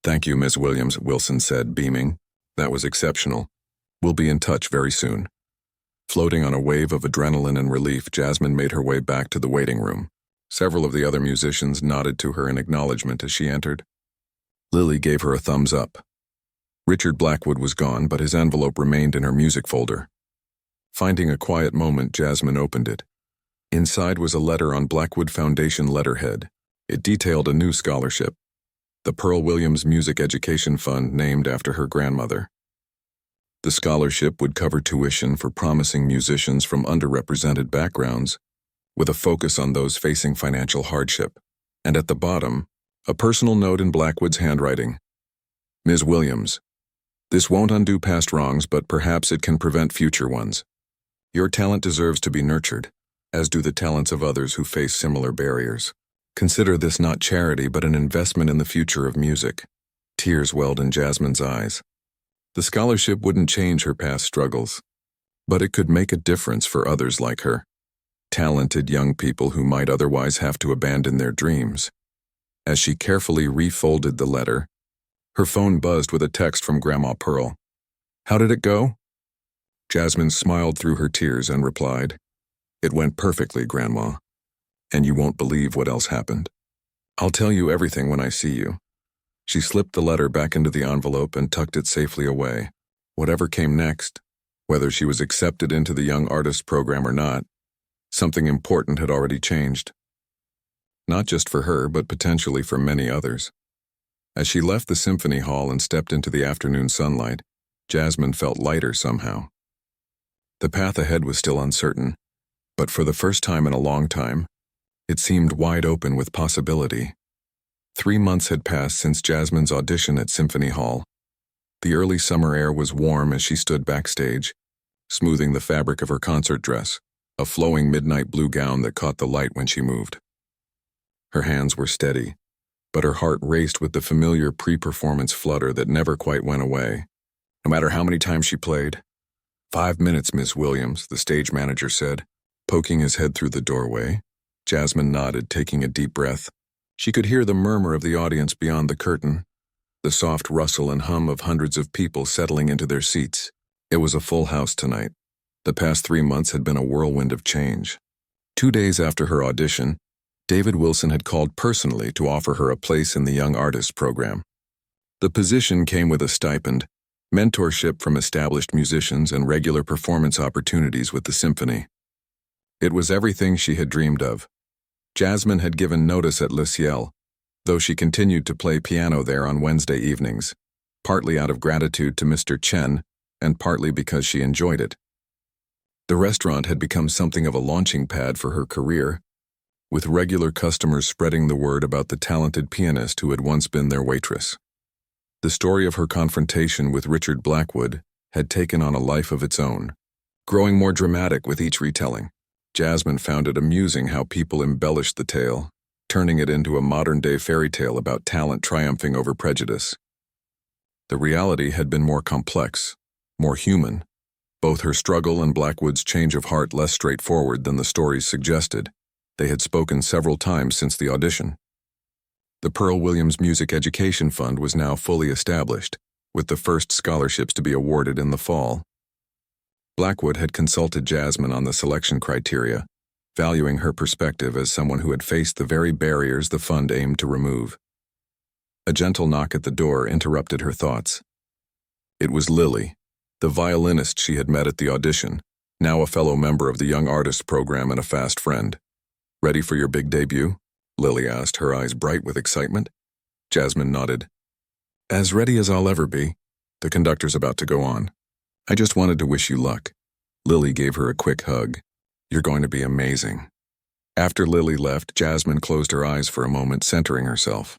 "Thank you, Ms. Williams," Wilson said, beaming. "That was exceptional. We'll be in touch very soon." Floating on a wave of adrenaline and relief, Jasmine made her way back to the waiting room. Several of the other musicians nodded to her in acknowledgement as she entered. Lily gave her a thumbs up. Richard Blackwood was gone, but his envelope remained in her music folder. Finding a quiet moment, Jasmine opened it. Inside was a letter on Blackwood Foundation letterhead. It detailed a new scholarship, the Pearl Williams Music Education Fund, named after her grandmother. The scholarship would cover tuition for promising musicians from underrepresented backgrounds, with a focus on those facing financial hardship. And at the bottom, a personal note in Blackwood's handwriting. "Ms. Williams, this won't undo past wrongs, but perhaps it can prevent future ones. Your talent deserves to be nurtured, as do the talents of others who face similar barriers. Consider this not charity, but an investment in the future of music." Tears welled in Jasmine's eyes. The scholarship wouldn't change her past struggles, but it could make a difference for others like her. Talented young people who might otherwise have to abandon their dreams. As she carefully refolded the letter, her phone buzzed with a text from Grandma Pearl. "How did it go?" Jasmine smiled through her tears and replied, "It went perfectly, Grandma, and you won't believe what else happened. I'll tell you everything when I see you." She slipped the letter back into the envelope and tucked it safely away. Whatever came next, whether she was accepted into the Young Artist program or not, something important had already changed. Not just for her, but potentially for many others. As she left the symphony hall and stepped into the afternoon sunlight, Jasmine felt lighter somehow. The path ahead was still uncertain, but for the first time in a long time, it seemed wide open with possibility. 3 months had passed since Jasmine's audition at Symphony Hall. The early summer air was warm as she stood backstage, smoothing the fabric of her concert dress, a flowing midnight blue gown that caught the light when she moved. Her hands were steady, but her heart raced with the familiar pre-performance flutter that never quite went away, no matter how many times she played. "5 minutes, Miss Williams," the stage manager said, poking his head through the doorway. Jasmine nodded, taking a deep breath. She could hear the murmur of the audience beyond the curtain, the soft rustle and hum of hundreds of people settling into their seats. It was a full house tonight. The past 3 months had been a whirlwind of change. 2 days after her audition, David Wilson had called personally to offer her a place in the Young Artist program. The position came with a stipend, mentorship from established musicians, and regular performance opportunities with the symphony. It was everything she had dreamed of. Jasmine had given notice at Le Ciel, though she continued to play piano there on Wednesday evenings, partly out of gratitude to Mr. Chen and partly because she enjoyed it. The restaurant had become something of a launching pad for her career, with regular customers spreading the word about the talented pianist who had once been their waitress. The story of her confrontation with Richard Blackwood had taken on a life of its own, growing more dramatic with each retelling. Jasmine found it amusing how people embellished the tale, turning it into a modern-day fairy tale about talent triumphing over prejudice. The reality had been more complex, more human, both her struggle and Blackwood's change of heart less straightforward than the stories suggested. They had spoken several times since the audition. The Pearl Williams Music Education Fund was now fully established, with the first scholarships to be awarded in the fall. Blackwood had consulted Jasmine on the selection criteria, valuing her perspective as someone who had faced the very barriers the fund aimed to remove. A gentle knock at the door interrupted her thoughts. It was Lily, the violinist she had met at the audition, now a fellow member of the Young Artist program and a fast friend. "Ready for your big debut?" Lily asked, her eyes bright with excitement. Jasmine nodded. "As ready as I'll ever be. The conductor's about to go on. I just wanted to wish you luck." Lily gave her a quick hug. "You're going to be amazing." After Lily left, Jasmine closed her eyes for a moment, centering herself.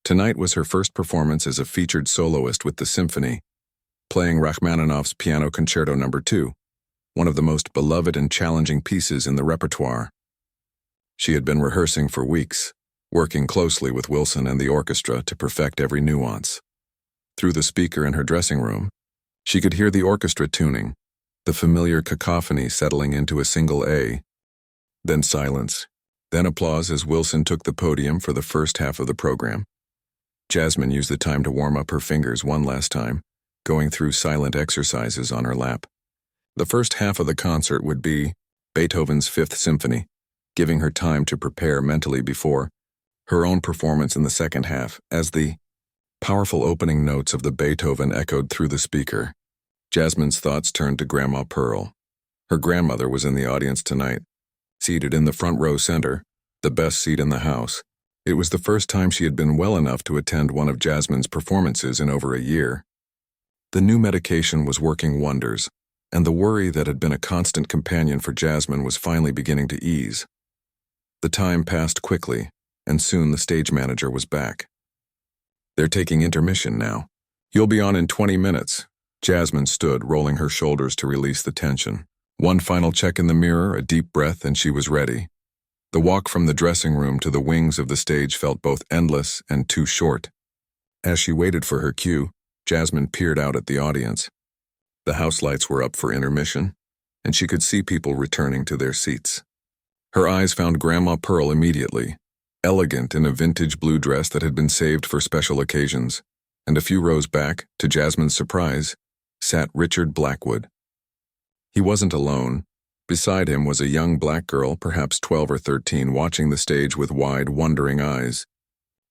Tonight was her first performance as a featured soloist with the symphony, playing Rachmaninoff's Piano Concerto No. 2, one of the most beloved and challenging pieces in the repertoire. She had been rehearsing for weeks, working closely with Wilson and the orchestra to perfect every nuance. Through the speaker in her dressing room, she could hear the orchestra tuning, the familiar cacophony settling into a single A. Then silence. Then applause as Wilson took the podium for the first half of the program. Jasmine used the time to warm up her fingers one last time, going through silent exercises on her lap. The first half of the concert would be Beethoven's Fifth Symphony, giving her time to prepare mentally before her own performance in the second half. As the powerful opening notes of the Beethoven echoed through the speaker, Jasmine's thoughts turned to Grandma Pearl. Her grandmother was in the audience tonight, seated in the front row center, the best seat in the house. It was the first time she had been well enough to attend one of Jasmine's performances in over a year. The new medication was working wonders, and the worry that had been a constant companion for Jasmine was finally beginning to ease. The time passed quickly, and soon the stage manager was back. "They're taking intermission now. You'll be on in 20 minutes. Jasmine stood, rolling her shoulders to release the tension. One final check in the mirror, a deep breath, and she was ready. The walk from the dressing room to the wings of the stage felt both endless and too short. As she waited for her cue, Jasmine peered out at the audience. The house lights were up for intermission, and she could see people returning to their seats. Her eyes found Grandma Pearl immediately, elegant in a vintage blue dress that had been saved for special occasions, and a few rows back, to Jasmine's surprise, sat Richard Blackwood. He wasn't alone. Beside him was a young black girl, perhaps 12 or 13, watching the stage with wide, wondering eyes.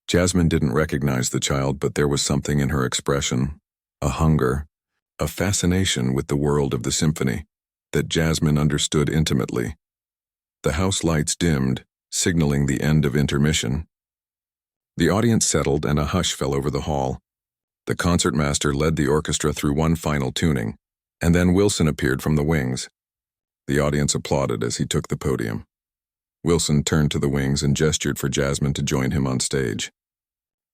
Jasmine didn't recognize the child, but there was something in her expression, a hunger, a fascination with the world of the symphony, that Jasmine understood intimately. The house lights dimmed, signaling the end of intermission. The audience settled and a hush fell over the hall. The concertmaster led the orchestra through one final tuning, and then Wilson appeared from the wings. The audience applauded as he took the podium. Wilson turned to the wings and gestured for Jasmine to join him on stage.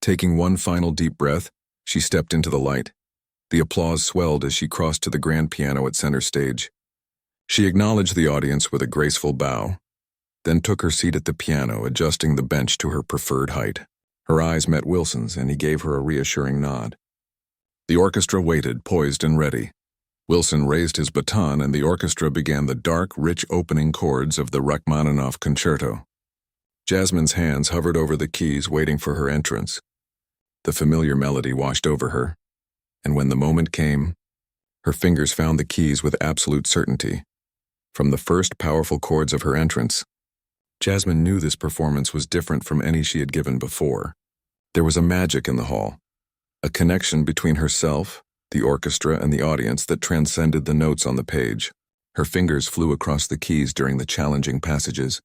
Taking one final deep breath, she stepped into the light. The applause swelled as she crossed to the grand piano at center stage. She acknowledged the audience with a graceful bow, then took her seat at the piano, adjusting the bench to her preferred height. Her eyes met Wilson's, and he gave her a reassuring nod. The orchestra waited, poised and ready. Wilson raised his baton, and the orchestra began the dark, rich opening chords of the Rachmaninoff Concerto. Jasmine's hands hovered over the keys, waiting for her entrance. The familiar melody washed over her, and when the moment came, her fingers found the keys with absolute certainty. From the first powerful chords of her entrance, Jasmine knew this performance was different from any she had given before. There was a magic in the hall, a connection between herself, the orchestra, and the audience that transcended the notes on the page. Her fingers flew across the keys during the challenging passages,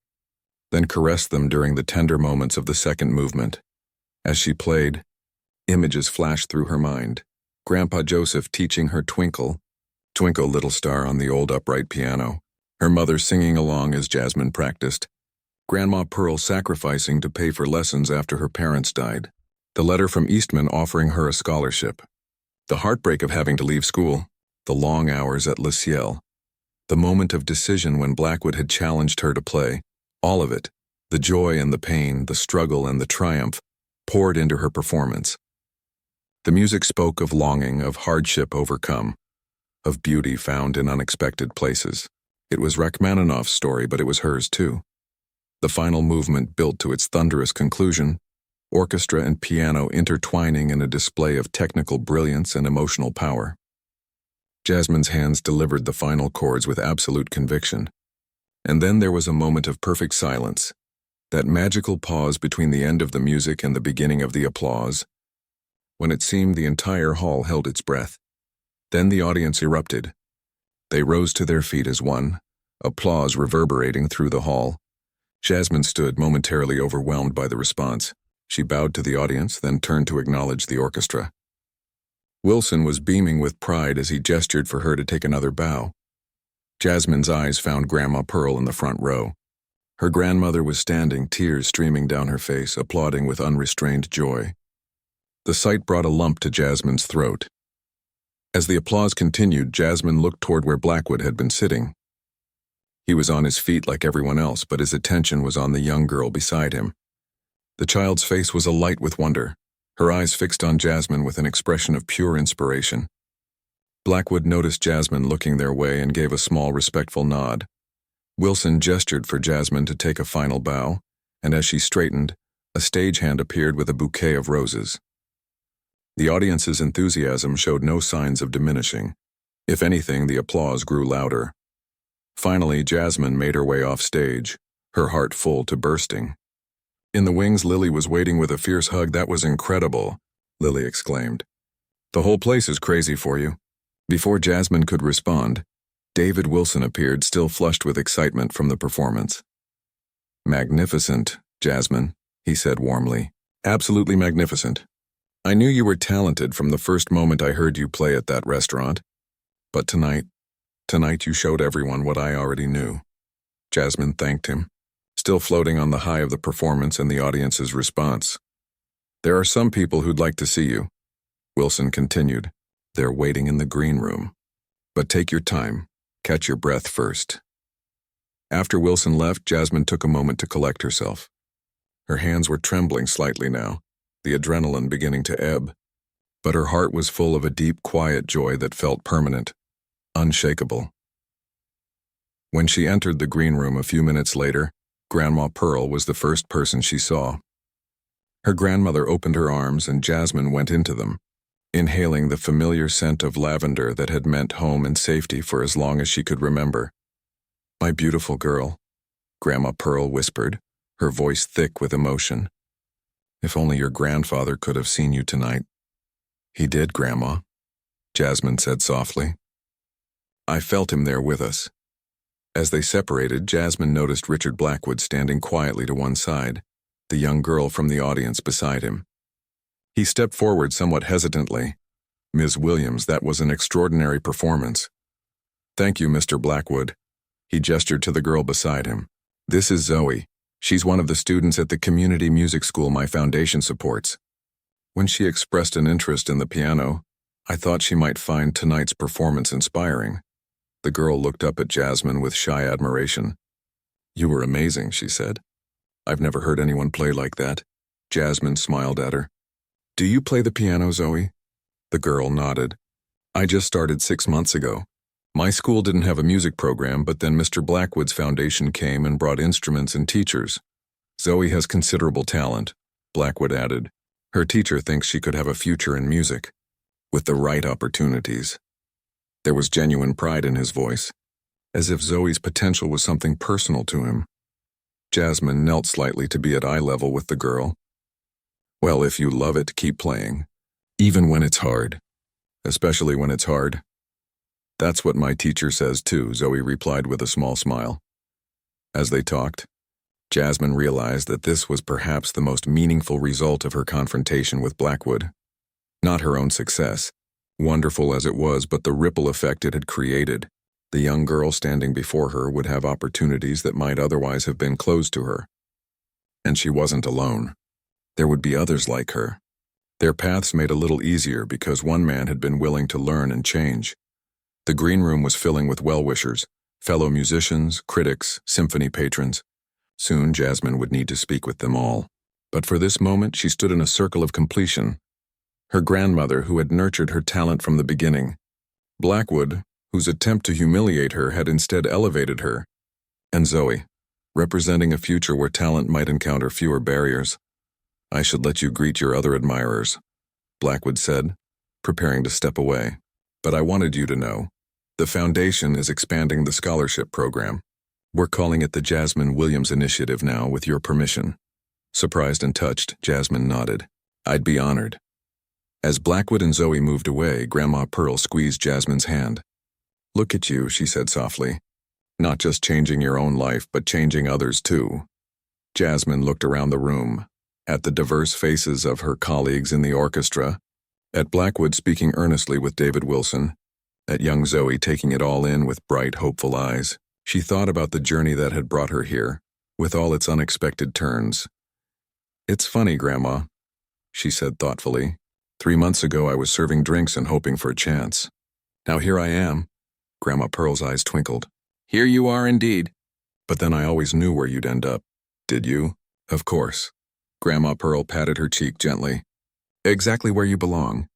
then caressed them during the tender moments of the second movement. As she played, images flashed through her mind. Grandpa Joseph teaching her Twinkle, Twinkle Little Star on the old upright piano, her mother singing along as Jasmine practiced, Grandma Pearl sacrificing to pay for lessons after her parents died, the letter from Eastman offering her a scholarship, the heartbreak of having to leave school, the long hours at Le Ciel, the moment of decision when Blackwood had challenged her to play, all of it, the joy and the pain, the struggle and the triumph, poured into her performance. The music spoke of longing, of hardship overcome, of beauty found in unexpected places. It was Rachmaninoff's story, but it was hers too. The final movement built to its thunderous conclusion, orchestra and piano intertwining in a display of technical brilliance and emotional power. Jasmine's hands delivered the final chords with absolute conviction. And then there was a moment of perfect silence, that magical pause between the end of the music and the beginning of the applause, when it seemed the entire hall held its breath. Then the audience erupted. They rose to their feet as one, applause reverberating through the hall. Jasmine stood, momentarily overwhelmed by the response. She bowed to the audience, then turned to acknowledge the orchestra. Wilson was beaming with pride as he gestured for her to take another bow. Jasmine's eyes found Grandma Pearl in the front row. Her grandmother was standing, tears streaming down her face, applauding with unrestrained joy. The sight brought a lump to Jasmine's throat. As the applause continued, Jasmine looked toward where Blackwood had been sitting. He was on his feet like everyone else, but his attention was on the young girl beside him. The child's face was alight with wonder, her eyes fixed on Jasmine with an expression of pure inspiration. Blackwood noticed Jasmine looking their way and gave a small, respectful nod. Wilson gestured for Jasmine to take a final bow, and as she straightened, a stagehand appeared with a bouquet of roses. The audience's enthusiasm showed no signs of diminishing. If anything, the applause grew louder. Finally, Jasmine made her way off stage, her heart full to bursting. In the wings, Lily was waiting with a fierce hug. "That was incredible," Lily exclaimed. "The whole place is crazy for you." Before Jasmine could respond, David Wilson appeared, still flushed with excitement from the performance. "Magnificent, Jasmine," he said warmly. "Absolutely magnificent. I knew you were talented from the first moment I heard you play at that restaurant. But tonight you showed everyone what I already knew." Jasmine thanked him, still floating on the high of the performance and the audience's response. "There are some people who'd like to see you," Wilson continued. "They're waiting in the green room. But take your time. Catch your breath first." After Wilson left, Jasmine took a moment to collect herself. Her hands were trembling slightly now, the adrenaline beginning to ebb. But her heart was full of a deep, quiet joy that felt permanent, unshakable. When she entered the green room a few minutes later, Grandma Pearl was the first person she saw. Her grandmother opened her arms and Jasmine went into them, inhaling the familiar scent of lavender that had meant home and safety for as long as she could remember. "My beautiful girl," Grandma Pearl whispered, her voice thick with emotion. "If only your grandfather could have seen you tonight." "He did, Grandma," Jasmine said softly. "I felt him there with us." As they separated, Jasmine noticed Richard Blackwood standing quietly to one side, the young girl from the audience beside him. He stepped forward somewhat hesitantly. "Ms. Williams, that was an extraordinary performance." "Thank you, Mr. Blackwood." He gestured to the girl beside him. "This is Zoe. She's one of the students at the community music school my foundation supports. When she expressed an interest in the piano, I thought she might find tonight's performance inspiring." The girl looked up at Jasmine with shy admiration. "You were amazing," she said. "I've never heard anyone play like that." Jasmine smiled at her. "Do you play the piano, Zoe?" The girl nodded. "I just started 6 months ago. My school didn't have a music program, but then Mr. Blackwood's foundation came and brought instruments and teachers. Zoe has considerable talent," Blackwood added. "Her teacher thinks she could have a future in music, with the right opportunities." There was genuine pride in his voice, as if Zoe's potential was something personal to him. Jasmine knelt slightly to be at eye level with the girl. "Well, if you love it, keep playing, even when it's hard, especially when it's hard." "That's what my teacher says too," Zoe replied with a small smile. As they talked, Jasmine realized that this was perhaps the most meaningful result of her confrontation with Blackwood. Not her own success, wonderful as it was, but the ripple effect it had created. The young girl standing before her would have opportunities that might otherwise have been closed to her. And she wasn't alone. There would be others like her. Their paths made a little easier because one man had been willing to learn and change. The green room was filling with well-wishers, fellow musicians, critics, symphony patrons. Soon Jasmine would need to speak with them all. But for this moment she stood in a circle of completion. Her grandmother, who had nurtured her talent from the beginning. Blackwood, whose attempt to humiliate her had instead elevated her. And Zoe, representing a future where talent might encounter fewer barriers. "I should let you greet your other admirers," Blackwood said, preparing to step away. "But I wanted you to know, the foundation is expanding the scholarship program. We're calling it the Jasmine Williams Initiative now, with your permission." Surprised and touched, Jasmine nodded. "I'd be honored." As Blackwood and Zoe moved away, Grandma Pearl squeezed Jasmine's hand. "Look at you," she said softly. "Not just changing your own life, but changing others too." Jasmine looked around the room, at the diverse faces of her colleagues in the orchestra, at Blackwood speaking earnestly with David Wilson, at young Zoe taking it all in with bright, hopeful eyes. She thought about the journey that had brought her here, with all its unexpected turns. "It's funny, Grandma," she said thoughtfully. 3 months ago I was serving drinks and hoping for a chance. Now here I am." Grandma Pearl's eyes twinkled. "Here you are indeed." "But then I always knew where you'd end up." "Did you?" "Of course." Grandma Pearl patted her cheek gently. "Exactly where you belong.